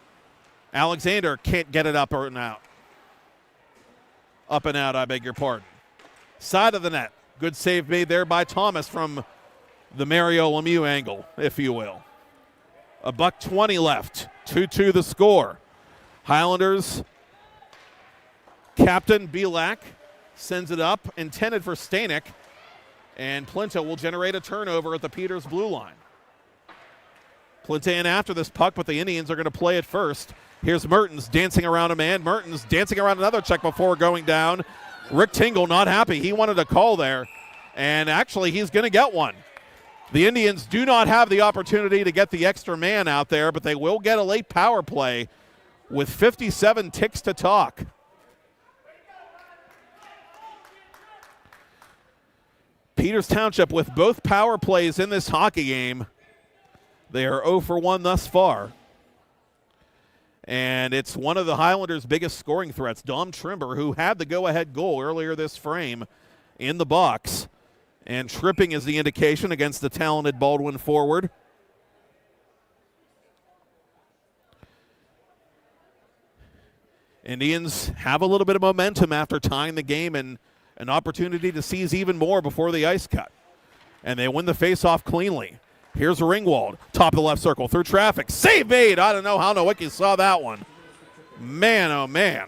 Alexander can't get it up and out. Up and out, I beg your pardon. Side of the net. Good save made there by Thomas from the Mario Lemieux angle, if you will. $1:20 left. 2-2 the score. Highlanders captain Belak sends it up, intended for Stanek, and Plinta will generate a turnover at the Peters blue line. Plinta in after this puck, but the Indians are going to play it first. Here's Mertens dancing around a man. Mertens dancing around another check before going down. Rick Tingle not happy. He wanted a call there, and actually he's going to get one. The Indians do not have the opportunity to get the extra man out there, but they will get a late power play with 57 ticks to talk. Peters Township with both power plays in this hockey game. They are 0 for 1 thus far. And it's one of the Highlanders' biggest scoring threats, Dom Trimber, who had the go-ahead goal earlier this frame in the box. And tripping is the indication against the talented Baldwin forward. Indians have a little bit of momentum after tying the game and an opportunity to seize even more before the ice cut. And they win the faceoff cleanly. Here's Ringwald, top of the left circle, through traffic. Save made! I don't know how Nowicki saw that one. Man, oh man.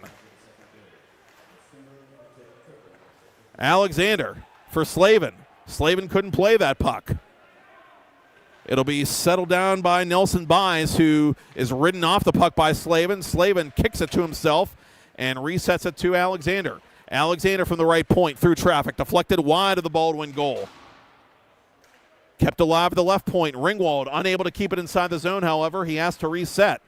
Alexander for Slavin. Slavin couldn't play that puck. It'll be settled down by Nelson Byes, who is ridden off the puck by Slavin. Slavin kicks it to himself and resets it to Alexander. Alexander from the right point through traffic, deflected wide of the Baldwin goal. Kept alive at the left point. Ringwald unable to keep it inside the zone, however. He has to reset.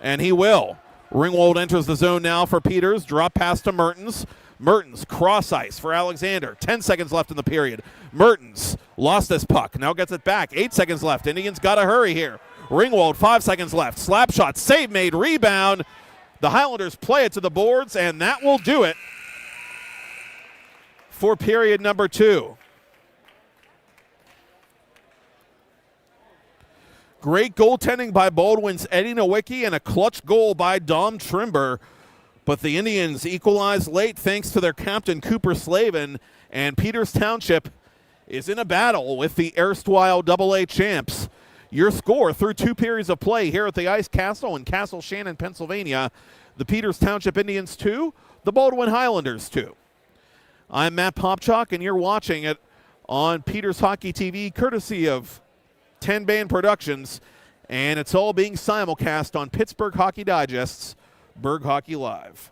And he will. Ringwald enters the zone now for Peters. Drop pass to Mertens. Mertens, cross ice for Alexander. 10 seconds left in the period. Mertens lost this puck. Now gets it back. 8 seconds left. Indians got to hurry here. Ringwald, 5 seconds left. Slap shot, save made, rebound. The Highlanders play it to the boards, and that will do it for period number 2. Great goaltending by Baldwin's Eddie Nowicki and a clutch goal by Dom Trimber. But the Indians equalize late thanks to their captain, Cooper Slavin, and Peters Township is in a battle with the erstwhile AA champs. Your score through 2 periods of play here at the Ice Castle in Castle Shannon, Pennsylvania. The Peters Township Indians 2, the Baldwin Highlanders 2. I'm Matt Popchalk, and you're watching it on Peters Hockey TV, courtesy of 10 Band Productions, and it's all being simulcast on Pittsburgh Hockey Digest's Berg Hockey Live.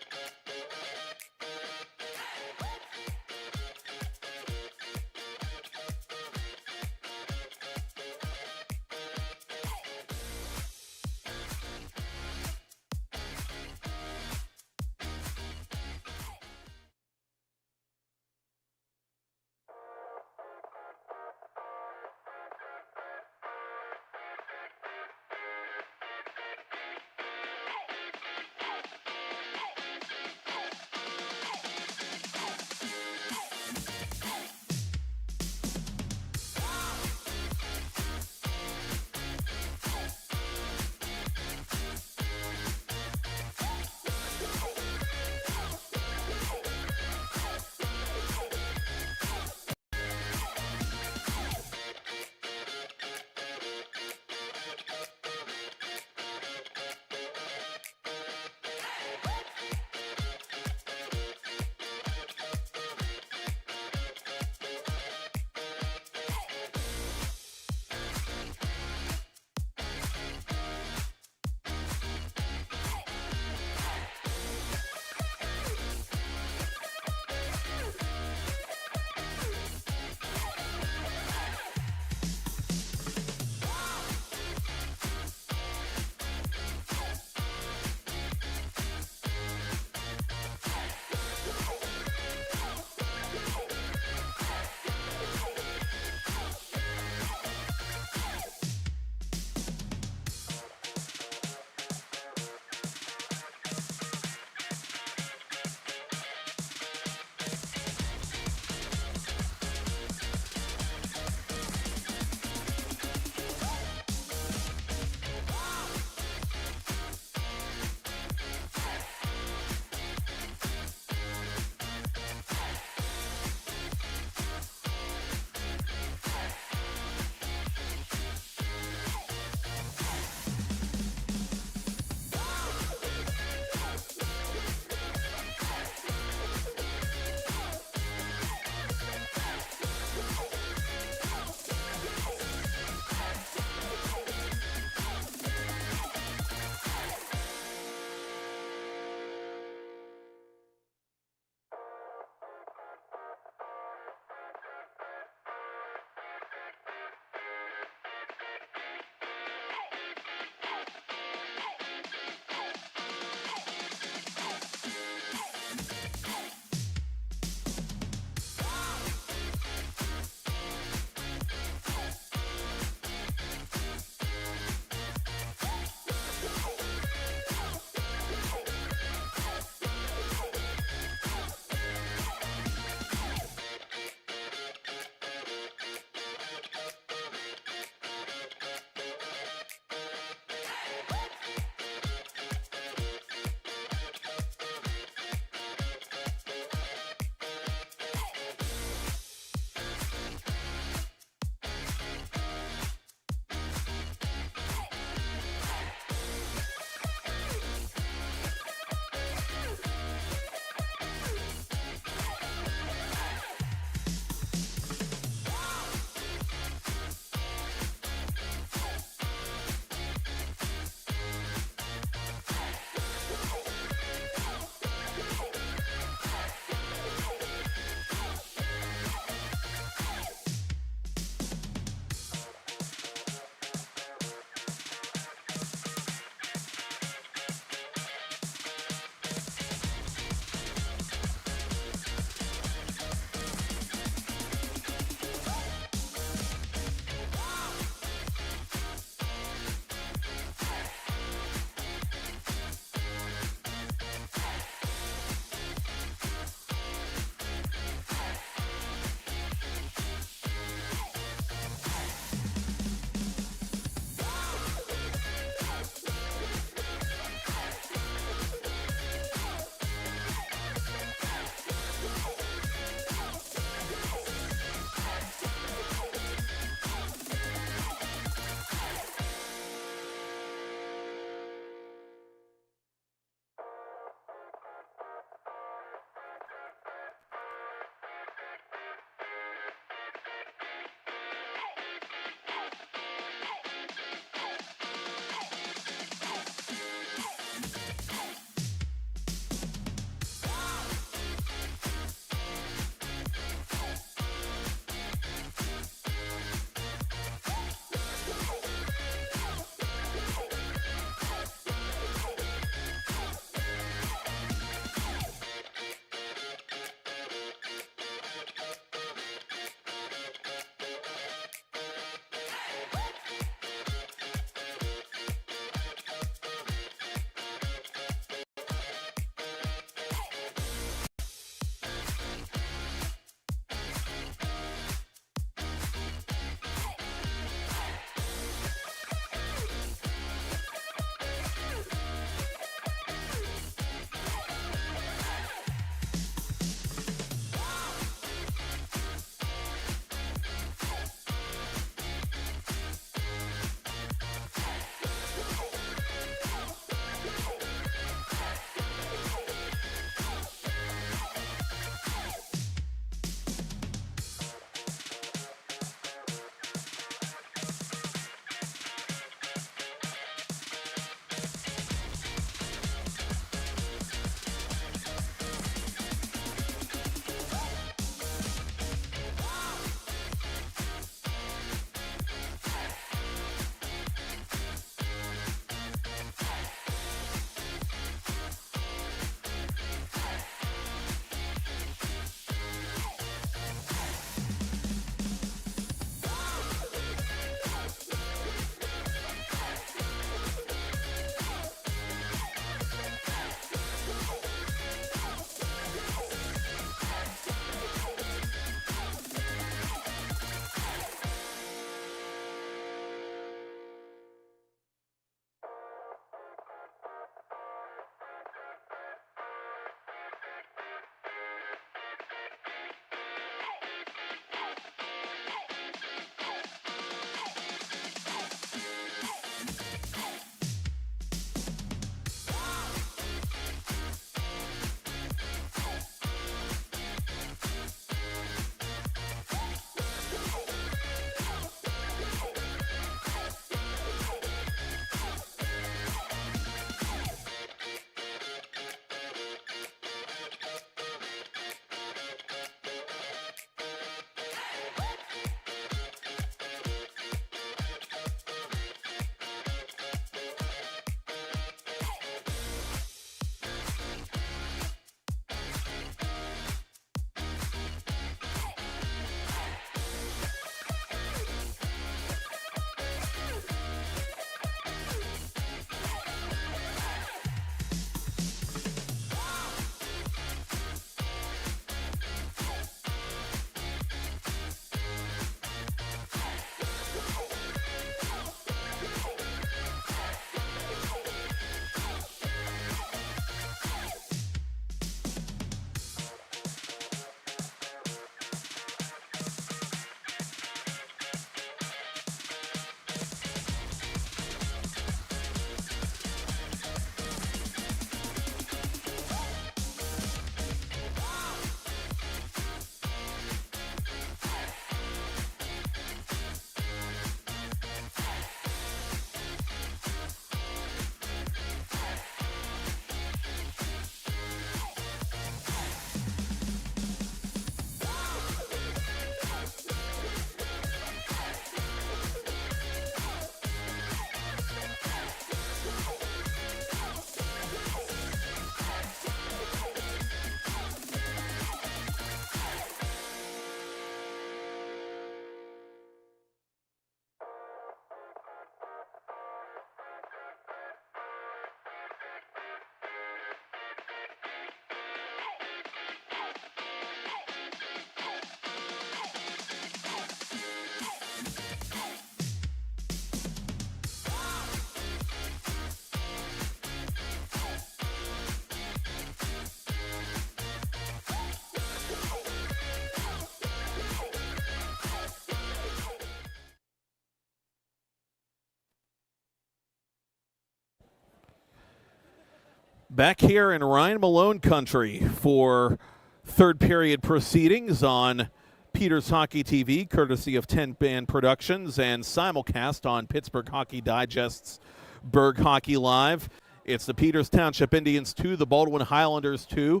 Back here in Ryan Malone country for third period proceedings on Peters Hockey TV, courtesy of 10 Band Productions, and simulcast on Pittsburgh Hockey Digest's Berg Hockey Live. It's the Peters Township Indians 2, the Baldwin Highlanders 2,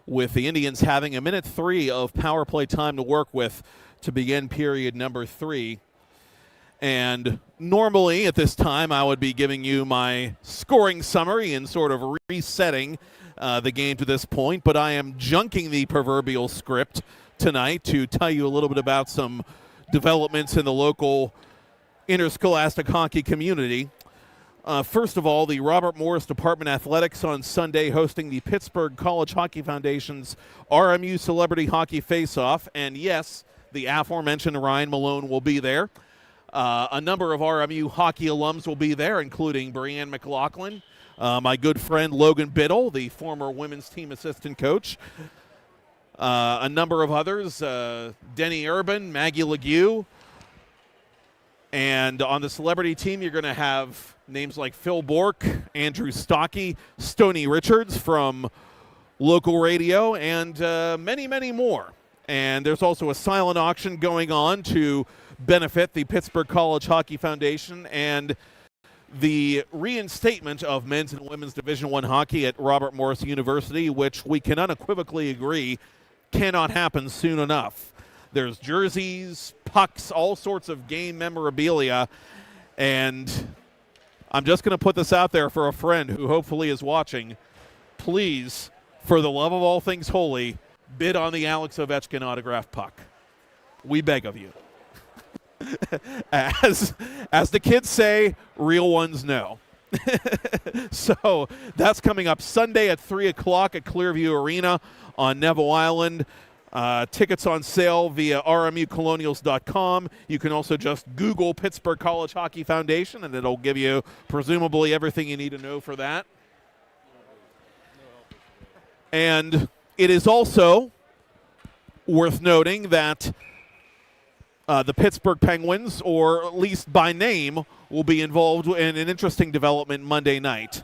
with the Indians having a minute 3 of power play time to work with to begin period number 3. And normally at this time I would be giving you my scoring summary and sort of resetting the game to this point, but I am junking the proverbial script tonight to tell you a little bit about some developments in the local interscholastic hockey community. First of all, the Robert Morris Department Athletics on Sunday hosting the Pittsburgh College Hockey Foundation's RMU Celebrity Hockey Face-Off, and yes, the aforementioned Ryan Malone will be there. A number of RMU hockey alums will be there, including Brianne McLaughlin, my good friend Logan Biddle, the former women's team assistant coach, a number of others, Denny Urban, Maggie Legue, and on the celebrity team you're going to have names like Phil Bork, Andrew Stockey, Stoney Richards from local radio, and many, many more. And there's also a silent auction going on to benefit the Pittsburgh College Hockey Foundation and the reinstatement of men's and women's Division I hockey at Robert Morris University, which we can unequivocally agree cannot happen soon enough. There's jerseys, pucks, all sorts of game memorabilia, and I'm just going to put this out there for a friend who hopefully is watching. Please, for the love of all things holy, bid on the Alex Ovechkin autographed puck. We beg of you. As the kids say, real ones know. So that's coming up Sunday at 3 o'clock at Clearview Arena on Neville Island. Tickets on sale via rmucolonials.com. You can also just Google Pittsburgh College Hockey Foundation, and it'll give you presumably everything you need to know for that. And it is also worth noting that the Pittsburgh Penguins, or at least by name, will be involved in an interesting development Monday night.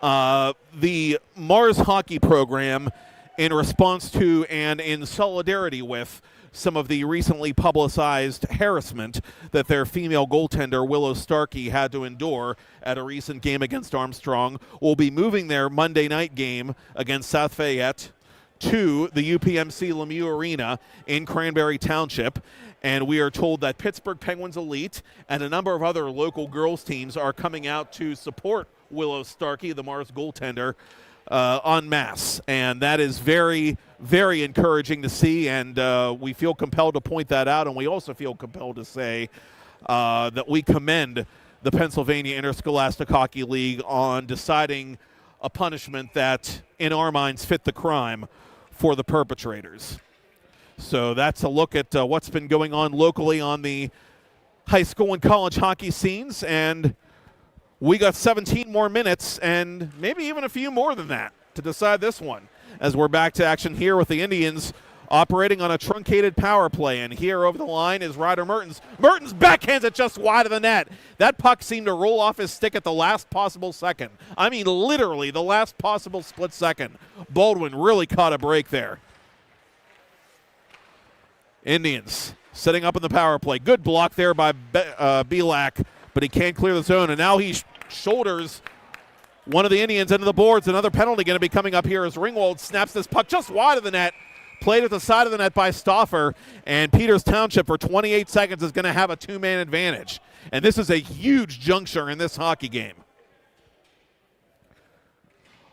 The Mars hockey program, in response to and in solidarity with some of the recently publicized harassment that their female goaltender Willow Starkey had to endure at a recent game against Armstrong, will be moving their Monday night game against South Fayette to the UPMC Lemieux Arena in Cranberry Township. And we are told that Pittsburgh Penguins Elite and a number of other local girls teams are coming out to support Willow Starkey, the Mars goaltender, en masse. And that is very, very encouraging to see, and we feel compelled to point that out, and we also feel compelled to say that we commend the Pennsylvania Interscholastic Hockey League on deciding a punishment that, in our minds, fit the crime for the perpetrators. So that's a look at what's been going on locally on the high school and college hockey scenes, and we got 17 more minutes and maybe even a few more than that to decide this one, as we're back to action here with the Indians operating on a truncated power play. And here over the line is Ryder Mertens. Mertens backhands it just wide of the net. That puck seemed to roll off his stick at the last possible second. I mean, literally the last possible split second. Baldwin really caught a break there. Indians setting up in the power play. Good block there by Belak, but he can't clear the zone, and now he shoulders one of the Indians into the boards. Another penalty going to be coming up here as Ringwald snaps this puck just wide of the net. Played at the side of the net by Stauffer, and Peters Township for 28 seconds is going to have a two-man advantage. And this is a huge juncture in this hockey game.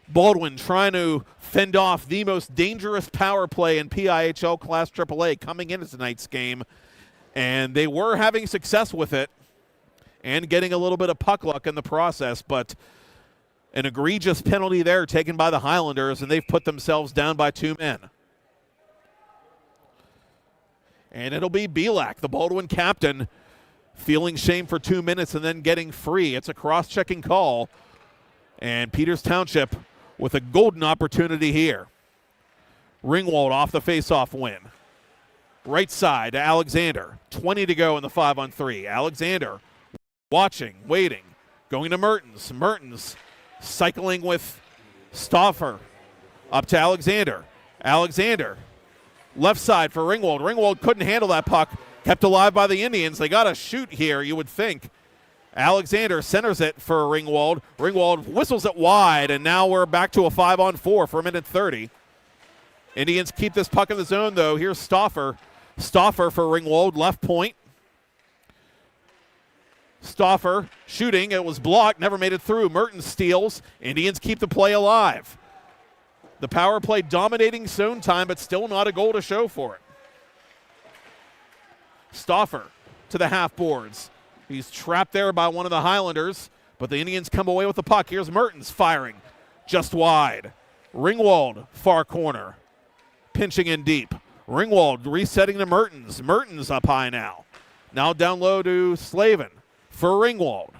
Baldwin trying to fend off the most dangerous power play in PIHL Class AAA coming into tonight's game, and they were having success with it and getting a little bit of puck luck in the process, but an egregious penalty there taken by the Highlanders, and they've put themselves down by 2 men. And it'll be Belak, the Baldwin captain, feeling shame for 2 minutes and then getting free. It's a cross-checking call, and Peters Township with a golden opportunity here. Ringwald off the face-off win. Right side to Alexander. 20 to go in the 5-on-3. Alexander watching, waiting, going to Mertens. Mertens cycling with Stauffer up to Alexander. Alexander, left side for Ringwald. Ringwald couldn't handle that puck. Kept alive by the Indians. They got to shoot here, you would think. Alexander centers it for Ringwald. Ringwald whistles it wide, and now we're back to a 5-on-4 for a minute 30. Indians keep this puck in the zone, though. Here's Stauffer. Stauffer for Ringwald, left point. Stauffer shooting. It was blocked, never made it through. Mertens steals. Indians keep the play alive. The power play dominating zone time, but still not a goal to show for it. Stauffer to the half boards. He's trapped there by one of the Highlanders, but the Indians come away with the puck. Here's Mertens firing just wide. Ringwald, far corner, pinching in deep. Ringwald resetting to Mertens. Mertens up high now. Now down low to Slavin for Ringwald.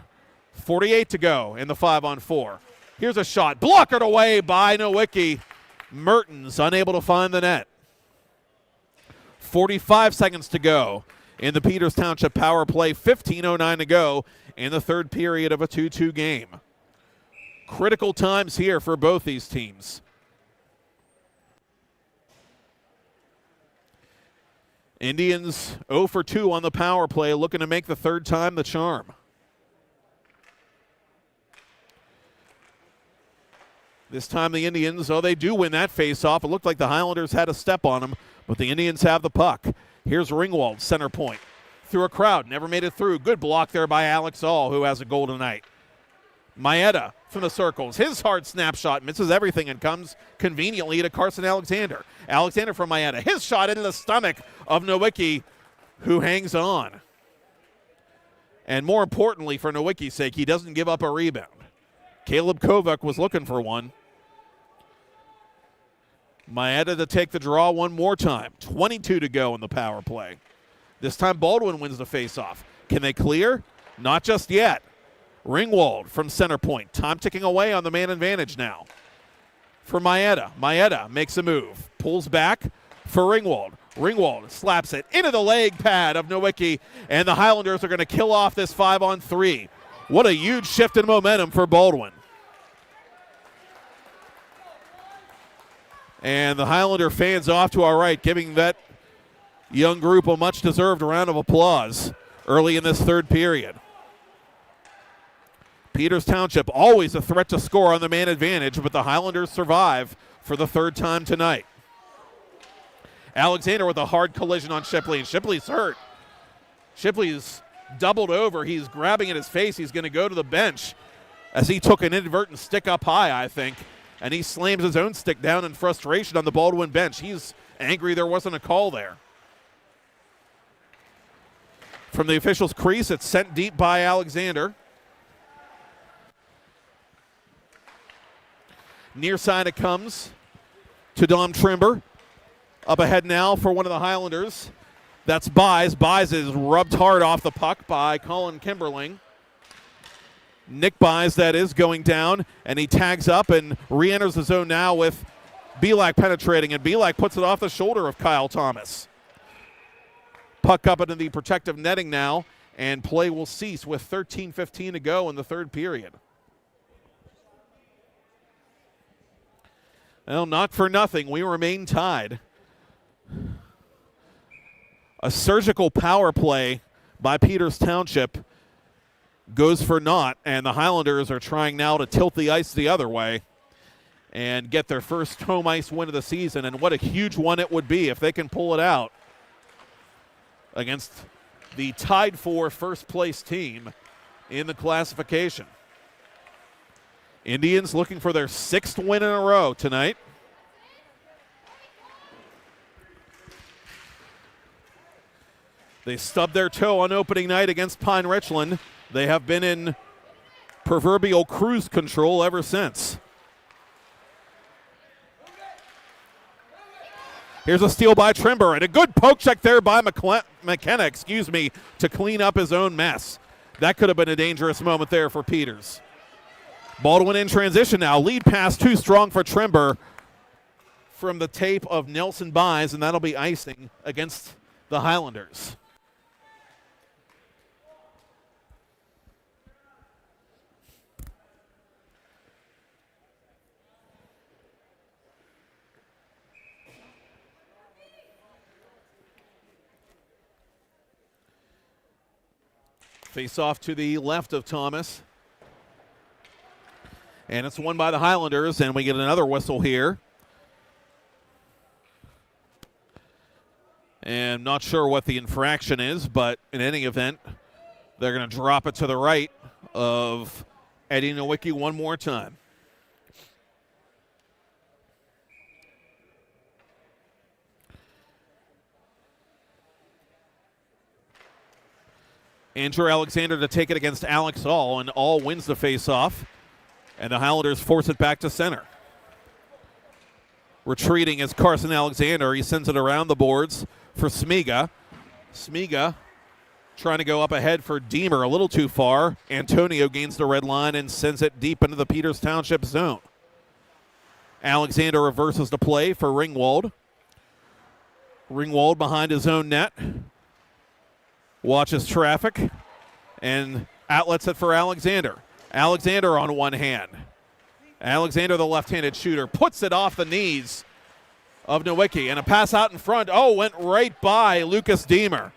48 to go in the 5-on-4. Here's a shot. Blockered away by Nowicki. Mertens unable to find the net. 45 seconds to go in the Peters Township power play. 15:09 to go in the third period of a 2-2 game. Critical times here for both these teams. Indians 0 for 2 on the power play, looking to make the third time the charm. This time the Indians, they do win that faceoff. It looked like the Highlanders had a step on them, but the Indians have the puck. Here's Ringwald, center point. Through a crowd, never made it through. Good block there by Alex All, who has a goal tonight. Maeda from the circles. His hard snapshot misses everything and comes conveniently to Carson Alexander. Alexander from Maeda. His shot into the stomach of Nowicki, who hangs on. And more importantly, for Nowicki's sake, he doesn't give up a rebound. Caleb Kovac was looking for one. Maeda to take the draw one more time. 22 to go in the power play. This time Baldwin wins the faceoff. Can they clear? Not just yet. Ringwald from center point. Time ticking away on the man advantage now. For Maeda. Maeda makes a move. Pulls back for Ringwald. Ringwald slaps it into the leg pad of Nowicki, and the Highlanders are going to kill off this 5-on-3. What a huge shift in momentum for Baldwin. And the Highlander fans off to our right, giving that young group a much-deserved round of applause early in this third period. Peters Township always a threat to score on the man advantage, but the Highlanders survive for the third time tonight. Alexander with a hard collision on Shipley, and Shipley's hurt. Shipley's doubled over. He's grabbing at his face. He's going to go to the bench as he took an inadvertent stick up high, I think, and he slams his own stick down in frustration on the Baldwin bench. He's angry there wasn't a call there. From the officials' crease, it's sent deep by Alexander. Near side it comes to Dom Trimber. Up ahead now for one of the Highlanders. That's Buys. Buys is rubbed hard off the puck by Colin Kimberling. Nick Buys, that is, going down, and he tags up and re-enters the zone now with Belak penetrating, and Belak puts it off the shoulder of Kyle Thomas. Puck up into the protective netting now, and play will cease with 13:15 to go in the third period. Well, not for nothing, we remain tied. A surgical power play by Peters Township goes for naught, and the Highlanders are trying now to tilt the ice the other way and get their first home ice win of the season, and what a huge one it would be if they can pull it out against the tied for first place team in the classification. Indians looking for their 6th win in a row tonight. They stubbed their toe on opening night against Pine Richland. They have been in proverbial cruise control ever since. Here's a steal by Trimber, and a good poke check there by McKenna, to clean up his own mess. That could have been a dangerous moment there for Peters. Baldwin in transition now. Lead pass too strong for Trimber from the tape of Nelson Buys, and that'll be icing against the Highlanders. Face off to the left of Thomas. And it's won by the Highlanders, and we get another whistle here. And not sure what the infraction is, but in any event, they're going to drop it to the right of Eddie Nowicki one more time. Andrew Alexander to take it against Alex All, and All wins the faceoff, and the Highlanders force it back to center. Retreating is Carson Alexander. He sends it around the boards for Smiga. Smiga trying to go up ahead for Deemer, a little too far. Antonio gains the red line and sends it deep into the Peters Township zone. Alexander reverses the play for Ringwald. Ringwald behind his own net. Watches traffic and outlets it for Alexander. Alexander on one hand. Alexander, the left-handed shooter, puts it off the knees of Nowicki, and a pass out in front. Oh, went right by Lucas Deemer.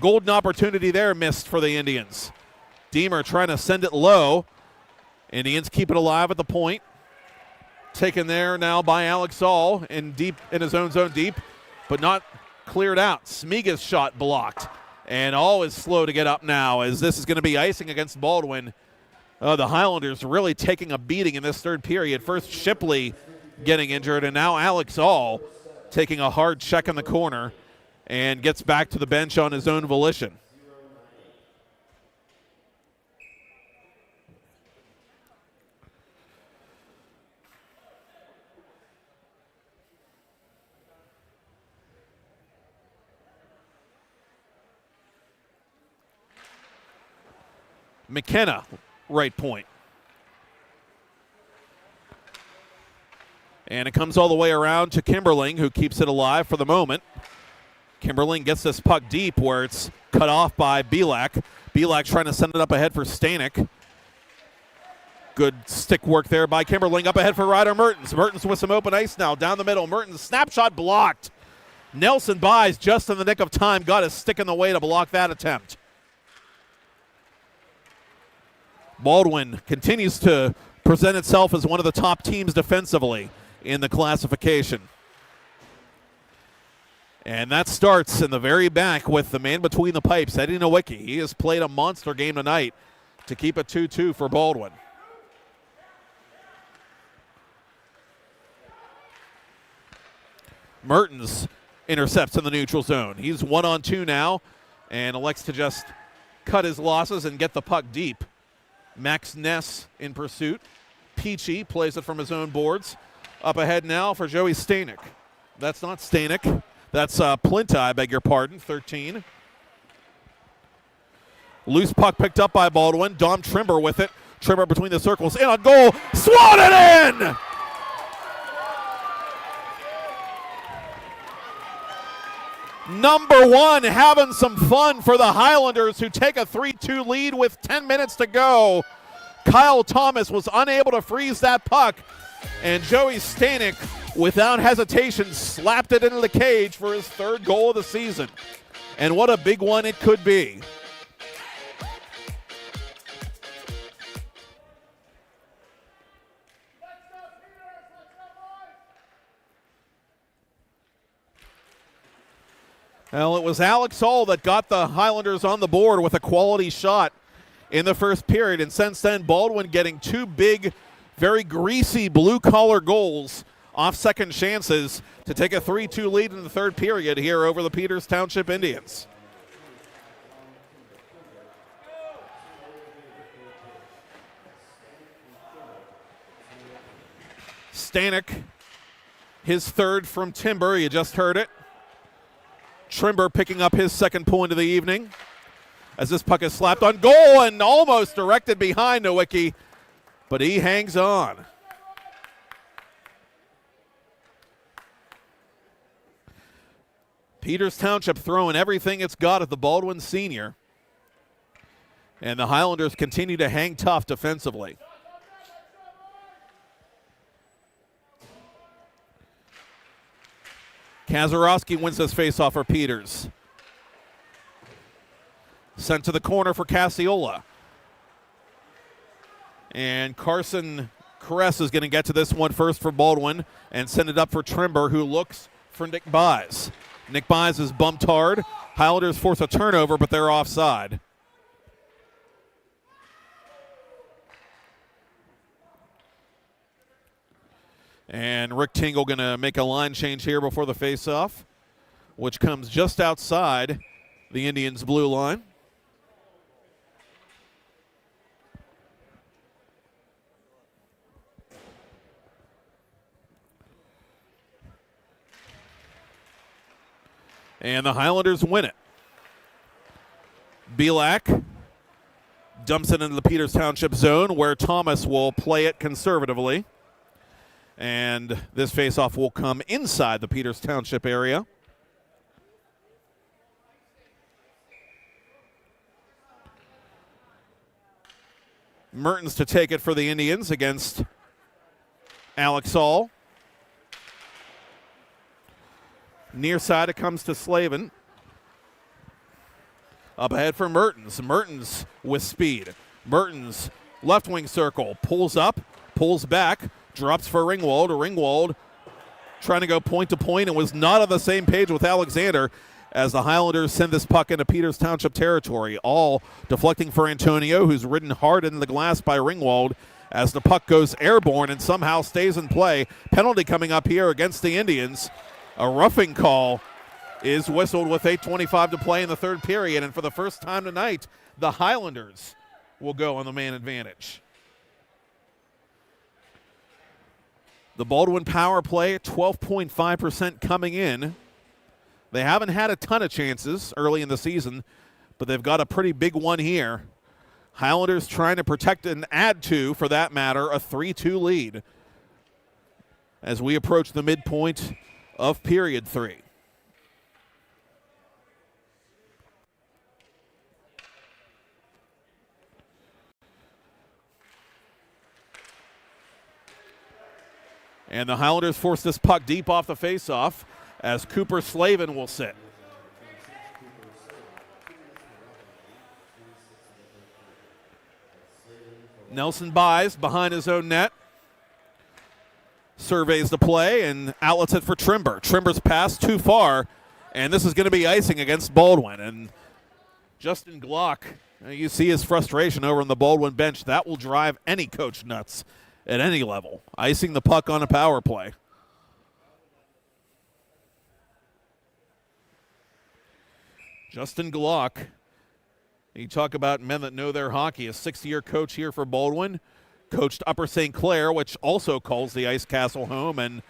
Golden opportunity there missed for the Indians. Deemer trying to send it low. Indians keep it alive at the point. Taken there now by Alex All in his own zone deep, but not cleared out. Smiga's shot blocked. And All is slow to get up now, as this is going to be icing against Baldwin. The Highlanders really taking a beating in this third period. First Shipley getting injured, and now Alex All taking a hard check in the corner and gets back to the bench on his own volition. McKenna, right point. And it comes all the way around to Kimberling, who keeps it alive for the moment. Kimberling gets this puck deep where it's cut off by Belak. Belak trying to send it up ahead for Stanek. Good stick work there by Kimberling. Up ahead for Ryder Mertens. Mertens with some open ice now. Down the middle. Mertens snapshot blocked. Nelson Buys just in the nick of time. Got his stick in the way to block that attempt. Baldwin continues to present itself as one of the top teams defensively in the classification. And that starts in the very back with the man between the pipes, Eddie Nowicki. He has played a monster game tonight to keep it 2-2 for Baldwin. Mertens intercepts in the neutral zone. He's 1-on-2 now and elects to just cut his losses and get the puck deep. Max Ness in pursuit. Peachy plays it from his own boards. Up ahead now for Joey Stanek. That's not Stanek. That's Plinta, I beg your pardon, 13. Loose puck picked up by Baldwin. Dom Trimber with it. Trimber between the circles. In on goal. Swatted in! Number one having some fun for the Highlanders, who take a 3-2 lead with 10 minutes to go. Kyle Thomas was unable to freeze that puck, and Joey Stanek, without hesitation, slapped it into the cage for his third goal of the season. And what a big one it could be. Well, it was Alex All that got the Highlanders on the board with a quality shot in the first period. And since then, Baldwin getting two big, very greasy blue-collar goals off second chances to take a 3-2 lead in the third period here over the Peters Township Indians. Stanek, his third from Timber. You just heard it. Trimber picking up his second point of the evening as this puck is slapped on goal and almost directed behind Nowicki, but he hangs on. Peters Township throwing everything it's got at the Baldwin senior, and the Highlanders continue to hang tough defensively. Kazarowski wins this faceoff for Peters. Sent to the corner for Cassiola. And Carson Kress is going to get to this one first for Baldwin and send it up for Trimber, who looks for Nick Buys. Nick Buys is bumped hard. Highlanders force a turnover, but they're offside. And Rick Tingle going to make a line change here before the faceoff, which comes just outside the Indians' blue line. And the Highlanders win it. Belak dumps it into the Peters Township zone, where Thomas will play it conservatively. And this faceoff will come inside the Peters Township area. Mertens to take it for the Indians against Alex Hall. Near side, it comes to Slavin. Up ahead for Mertens. Mertens with speed. Mertens, left wing circle, pulls up, pulls back, drops for Ringwald. Ringwald trying to go point to point and was not on the same page with Alexander as the Highlanders send this puck into Peters Township territory. All deflecting for Antonio, who's ridden hard into the glass by Ringwald as the puck goes airborne and somehow stays in play. Penalty coming up here against the Indians. A roughing call is whistled with 8:25 to play in the third period, and for the first time tonight, the Highlanders will go on the man advantage. The Baldwin power play, 12.5% coming in. They haven't had a ton of chances early in the season, but they've got a pretty big one here. Highlanders trying to protect and add to, for that matter, a 3-2 lead as we approach the midpoint of period 3. And the Highlanders force this puck deep off the faceoff as Cooper Slavin will sit. Nelson Buys behind his own net. Surveys the play and outlets it for Trimber. Trimber's pass too far, and this is going to be icing against Baldwin. And Justin Glock, you see his frustration over on the Baldwin bench. That will drive any coach nuts at any level. Icing the puck on a power play. Justin Glock, you talk about men that know their hockey, a 6-year coach here for Baldwin. Coached Upper St. Clair, which also calls the Ice Castle home, and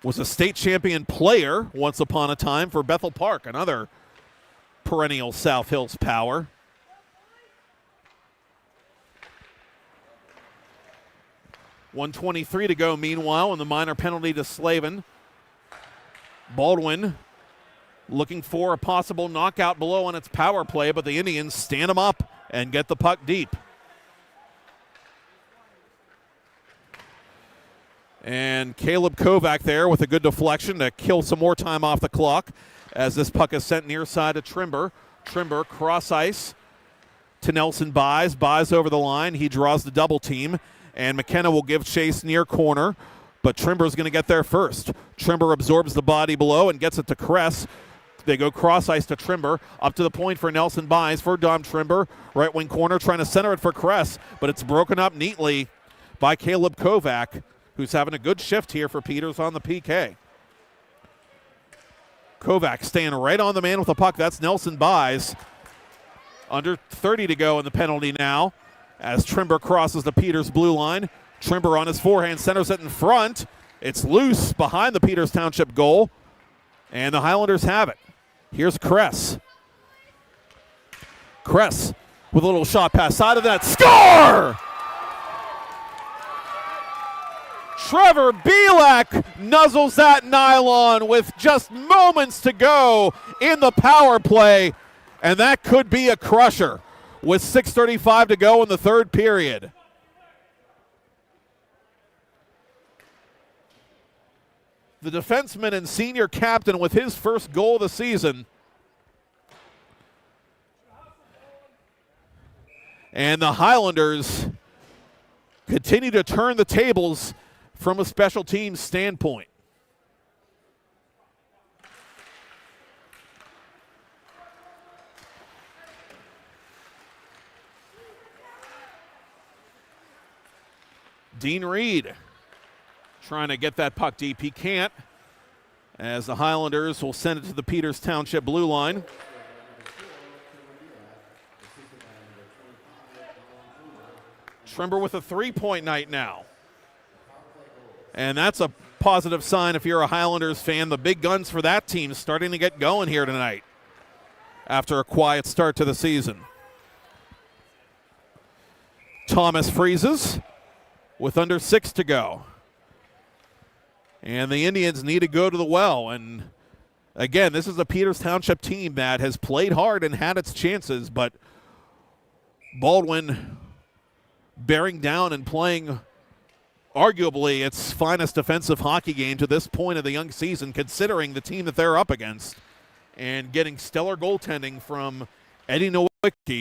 was a state champion player once upon a time for Bethel Park, another perennial South Hills power. .123 to go, meanwhile, and the minor penalty to Slavin. Baldwin looking for a possible knockout below on its power play, but the Indians stand them up and get the puck deep. And Caleb Kovac there with a good deflection to kill some more time off the clock as this puck is sent near side to Trimber. Trimber cross ice to Nelson Buys. Buys over the line. He draws the double team, and McKenna will give chase near corner, but Trimber's going to get there first. Trimber absorbs the body below and gets it to Kress. They go cross ice to Trimber, up to the point for Nelson Buys for Dom Trimber. Right wing corner trying to center it for Kress, but it's broken up neatly by Caleb Kovac, who's having a good shift here for Peters on the PK. Kovac staying right on the man with the puck. That's Nelson Buys. Under 30 to go in the penalty now as Trimber crosses the Peters blue line. Trimber on his forehand centers it in front. It's loose behind the Peters Township goal, and the Highlanders have it. Here's Kress. Kress with a little shot pass side of that. Score! Trevor Belak nuzzles that nylon with just moments to go in the power play, and that could be a crusher with 6:35 to go in the third period. The defenseman and senior captain with his first goal of the season And the Highlanders continue to turn the tables from a special teams standpoint. Dean Reed trying to get that puck deep. He can't, as the Highlanders will send it to the Peters Township blue line. Trimber with a three-point night now. And that's a positive sign if you're a Highlanders fan. The big guns for that team starting to get going here tonight after a quiet start to the season. Thomas freezes with under 6 to go. And the Indians need to go to the well. And again, this is a Peters Township team that has played hard and had its chances, but Baldwin bearing down and playing arguably its finest defensive hockey game to this point of the young season, considering the team that they're up against, and getting stellar goaltending from Eddie Nowicki,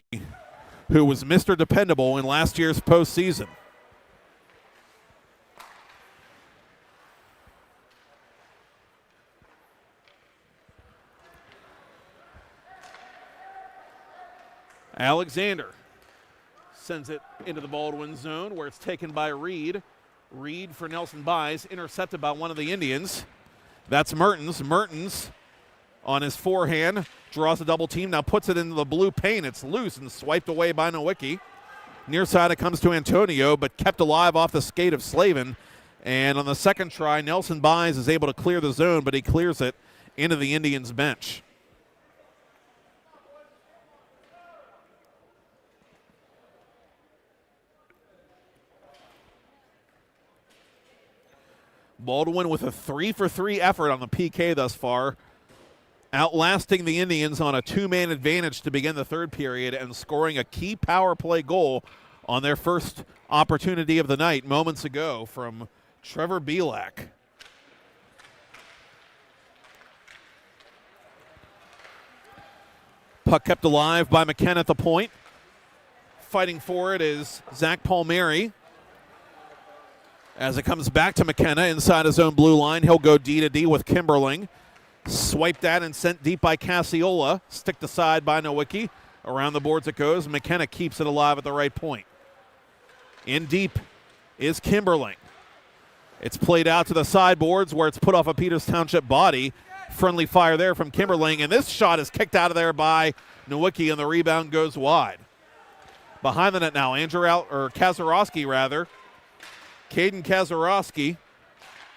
who was Mr. Dependable in last year's postseason. Alexander sends it into the Baldwin zone where it's taken by Reed. Reed for Nelson Buys, intercepted by one of the Indians. That's Mertens. Mertens on his forehand, draws a double team, now puts it into the blue paint. It's loose and swiped away by Nowicki. Near side it comes to Antonio, but kept alive off the skate of Slavin. And on the second try, Nelson Buys is able to clear the zone, but he clears it into the Indians bench. Baldwin with a 3-for-3 effort on the PK thus far, outlasting the Indians on a two-man advantage to begin the third period and scoring a key power play goal on their first opportunity of the night moments ago from Trevor Belak. Puck kept alive by McKenna at the point. Fighting for it is Zach Palmieri. As it comes back to McKenna inside his own blue line, he'll go D-to-D with Kimberling. Swiped that and sent deep by Cassiola. Sticked aside by Nowicki. Around the boards it goes. McKenna keeps it alive at the right point. In deep is Kimberling. It's played out to the sideboards where it's put off a Peters Township body. Friendly fire there from Kimberling, and this shot is kicked out of there by Nowicki, and the rebound goes wide. Behind the net now, Kazarowski rather. Caden Kazarowski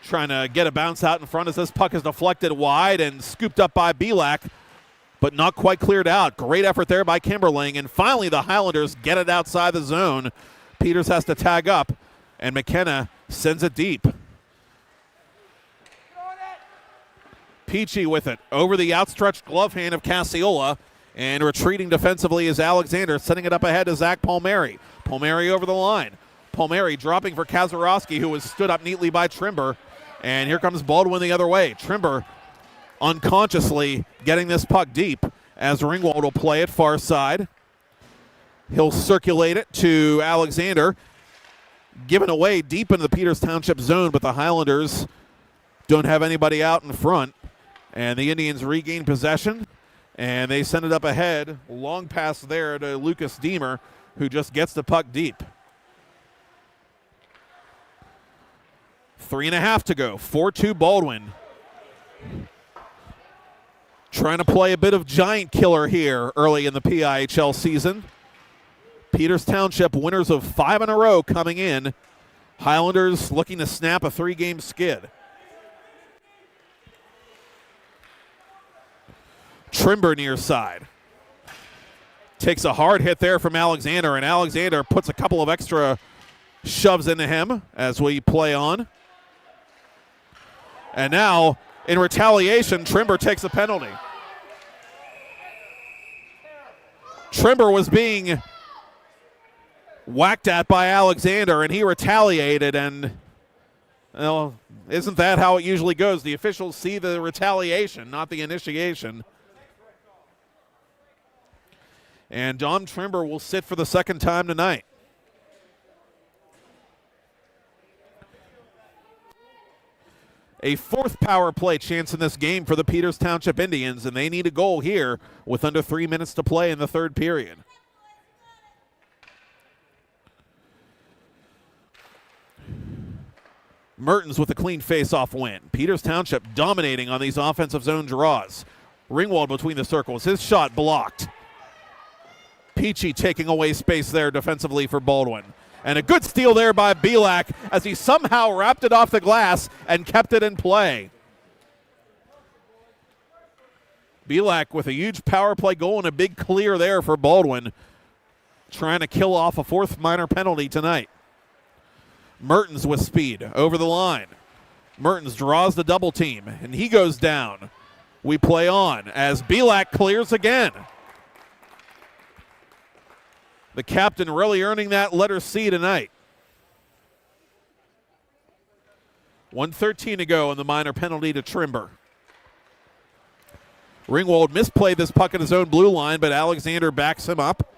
trying to get a bounce out in front as this puck is deflected wide and scooped up by Belak, but not quite cleared out. Great effort there by Kimberling, and finally the Highlanders get it outside the zone. Peters has to tag up, and McKenna sends it deep. Peachy with it over the outstretched glove hand of Cassiola, and retreating defensively is Alexander, setting it up ahead to Zach Palmieri. Palmieri over the line. Palmieri dropping for Kazarowski, who was stood up neatly by Trimber. And here comes Baldwin the other way. Trimber unconsciously getting this puck deep as Ringwald will play it far side. He'll circulate it to Alexander. Given away deep into the Peters Township zone, but the Highlanders don't have anybody out in front. And the Indians regain possession, and they send it up ahead. Long pass there to Lucas Deemer, who just gets the puck deep. 3.5 to go. 4-2 Baldwin. Trying to play a bit of giant killer here early in the PIHL season. Peters Township winners of 5 in a row coming in. Highlanders looking to snap a 3-game skid. Trimber near side. Takes a hard hit there from Alexander, and Alexander puts a couple of extra shoves into him as we play on. And now, in retaliation, Trimber takes a penalty. Trimber was being whacked at by Alexander, and he retaliated, and well, isn't that how it usually goes? The officials see the retaliation, not the initiation. And Dom Trimber will sit for the second time tonight. A fourth power play chance in this game for the Peters Township Indians, and they need a goal here with under 3 minutes to play in the third period. Mertens with a clean face-off win. Peters Township dominating on these offensive zone draws. Ringwald between the circles. His shot blocked. Peachy taking away space there defensively for Baldwin. And a good steal there by Belak as he somehow wrapped it off the glass and kept it in play. Belak with a huge power play goal and a big clear there for Baldwin, trying to kill off a fourth minor penalty tonight. Mertens with speed over the line. Mertens draws the double team, and he goes down. We play on as Belak clears again. The captain really earning that letter C tonight. 1:13 to go in the minor penalty to Trimber. Ringwald misplayed this puck at his own blue line, but Alexander backs him up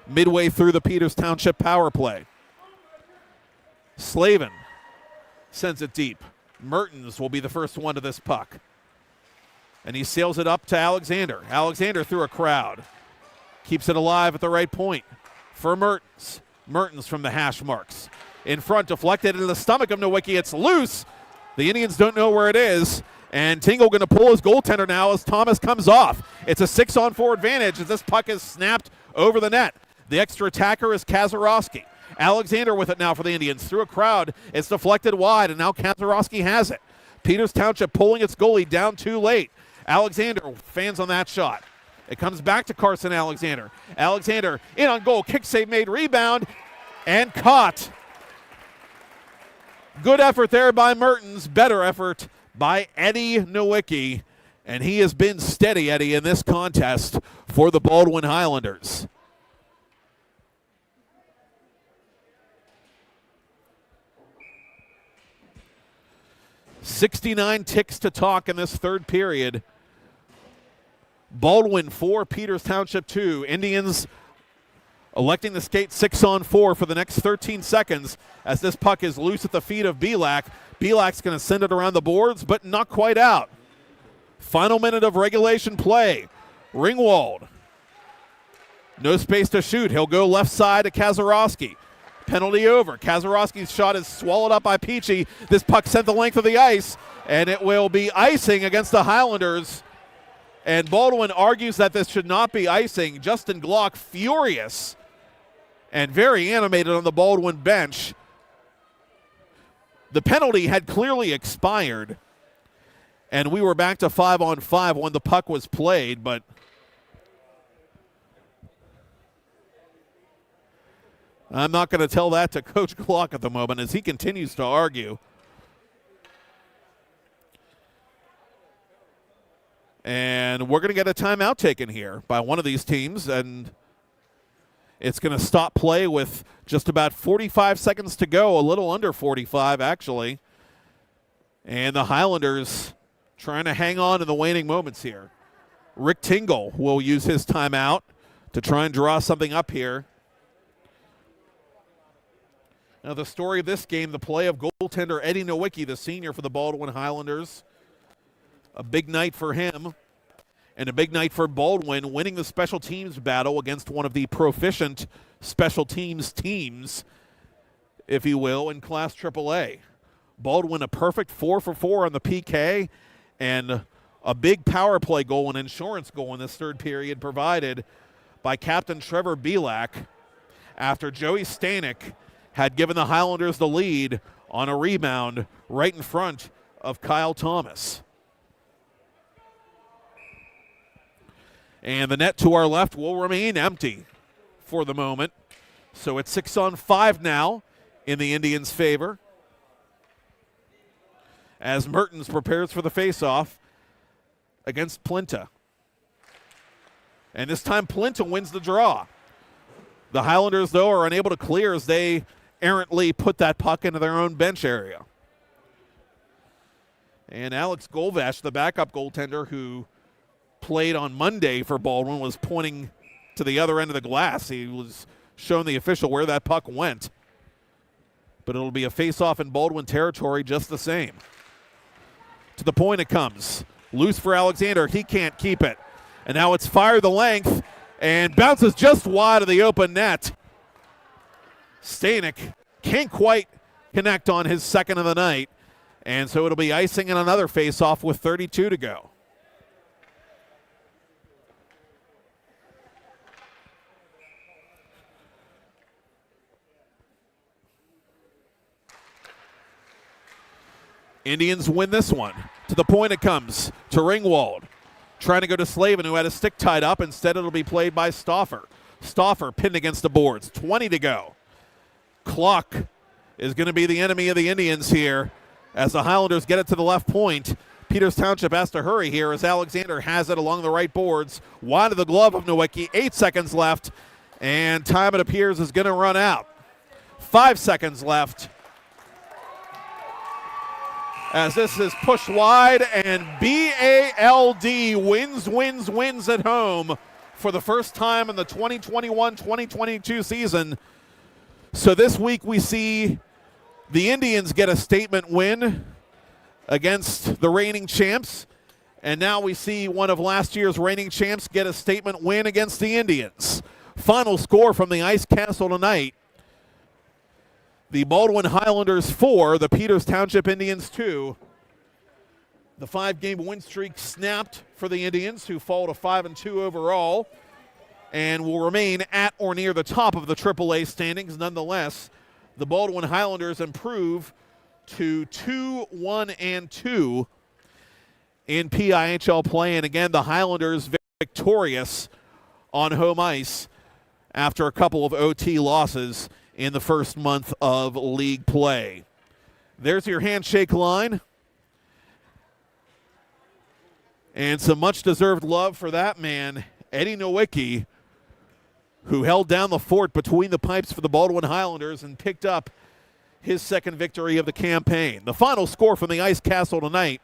midway through the Peters Township power play. Slavin sends it deep. Mertens will be the first one to this puck. And he sails it up to Alexander. Alexander through a crowd. Keeps it alive at the right point for Mertens. Mertens from the hash marks. In front, deflected into the stomach of Nowicki. It's loose. The Indians don't know where it is. And Tingle going to pull his goaltender now as Thomas comes off. It's a 6-on-4 advantage as this puck is snapped over the net. The extra attacker is Kazarowski. Alexander with it now for the Indians. Through a crowd, it's deflected wide, and now Kazarowski has it. Peters Township pulling its goalie down too late. Alexander fans on that shot. It comes back to Carson Alexander. Alexander in on goal, kick save made, rebound, and caught. Good effort there by Mertens, better effort by Eddie Nowicki, and he has been steady, Eddie, in this contest for the Baldwin Highlanders. .69 ticks to talk in this third period. Baldwin 4, Peters Township 2. Indians electing to skate 6-on-4 for the next 13 seconds as this puck is loose at the feet of Belak. Belak's going to send it around the boards, but not quite out. Final minute of regulation play. Ringwald. No space to shoot. He'll go left side to Kazarowski. Penalty over. Kazarowski's shot is swallowed up by Peachy. This puck sent the length of the ice, and it will be icing against the Highlanders. And Baldwin argues that this should not be icing. Justin Glock furious and very animated on the Baldwin bench. The penalty had clearly expired, and we were back to 5-on-5 when the puck was played, but I'm not going to tell that to Coach Glock at the moment as he continues to argue. And we're going to get a timeout taken here by one of these teams, and it's going to stop play with just about 45 seconds to go, a little under 45 actually. And the Highlanders trying to hang on in the waning moments here. Rick Tingle will use his timeout to try and draw something up here. Now the story of this game, the play of goaltender Eddie Nowicki, the senior for the Baldwin Highlanders. A big night for him and a big night for Baldwin, winning the special teams battle against one of the proficient special teams, if you will, in Class AAA. Baldwin a perfect 4 for 4 on the PK and a big power play goal, an insurance goal in this third period provided by Captain Trevor Belak after Joey Stanek had given the Highlanders the lead on a rebound right in front of Kyle Thomas. And the net to our left will remain empty for the moment. So it's 6-on-5 now in the Indians' favor as Mertens prepares for the faceoff against Plinta. And this time Plinta wins the draw. The Highlanders, though, are unable to clear as they errantly put that puck into their own bench area. And Alex Golvash, the backup goaltender who played on Monday for Baldwin, was pointing to the other end of the glass. He was showing the official where that puck went. But it'll be a face-off in Baldwin territory just the same. To the point it comes. Loose for Alexander. He can't keep it. And now it's fired the length and bounces just wide of the open net. Stanek can't quite connect on his second of the night. And so it'll be icing and another face-off with 32 to go. Indians win this one. To the point it comes to Ringwald. Trying to go to Slavin, who had his stick tied up. Instead, it'll be played by Stauffer. Stauffer pinned against the boards. 20 to go. Clock is going to be the enemy of the Indians here as the Highlanders get it to the left point. Peters Township has to hurry here as Alexander has it along the right boards. Wide of the glove of Nowicki. 8 seconds left, and time, it appears, is going to run out. 5 seconds left as this is pushed wide, and BALD wins at home for the first time in the 2021-2022 season. So this week we see the Indians get a statement win against the reigning champs, and now we see one of last year's reigning champs get a statement win against the Indians. Final score from the Ice Castle tonight: the Baldwin Highlanders 4, the Peters Township Indians 2. The 5-game win streak snapped for the Indians, who fall to 5-2 overall and will remain at or near the top of the AAA standings. Nonetheless, the Baldwin Highlanders improve to 2-1-2 in PIHL play. And again, the Highlanders victorious on home ice after a couple of OT losses in the first month of league play. There's your handshake line. And some much-deserved love for that man, Eddie Nowicki, who held down the fort between the pipes for the Baldwin Highlanders and picked up his second victory of the campaign. The final score from the Ice Castle tonight: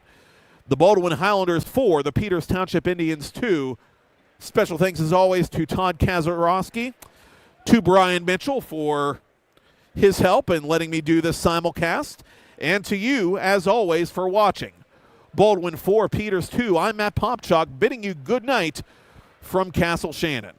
the Baldwin Highlanders 4, the Peters Township Indians 2. Special thanks, as always, to Todd Kazarowski, to Brian Mitchell for his help in letting me do this simulcast, and to you, as always, for watching. Baldwin 4, Peters 2. I'm Matt Popchak, bidding you good night from Castle Shannon.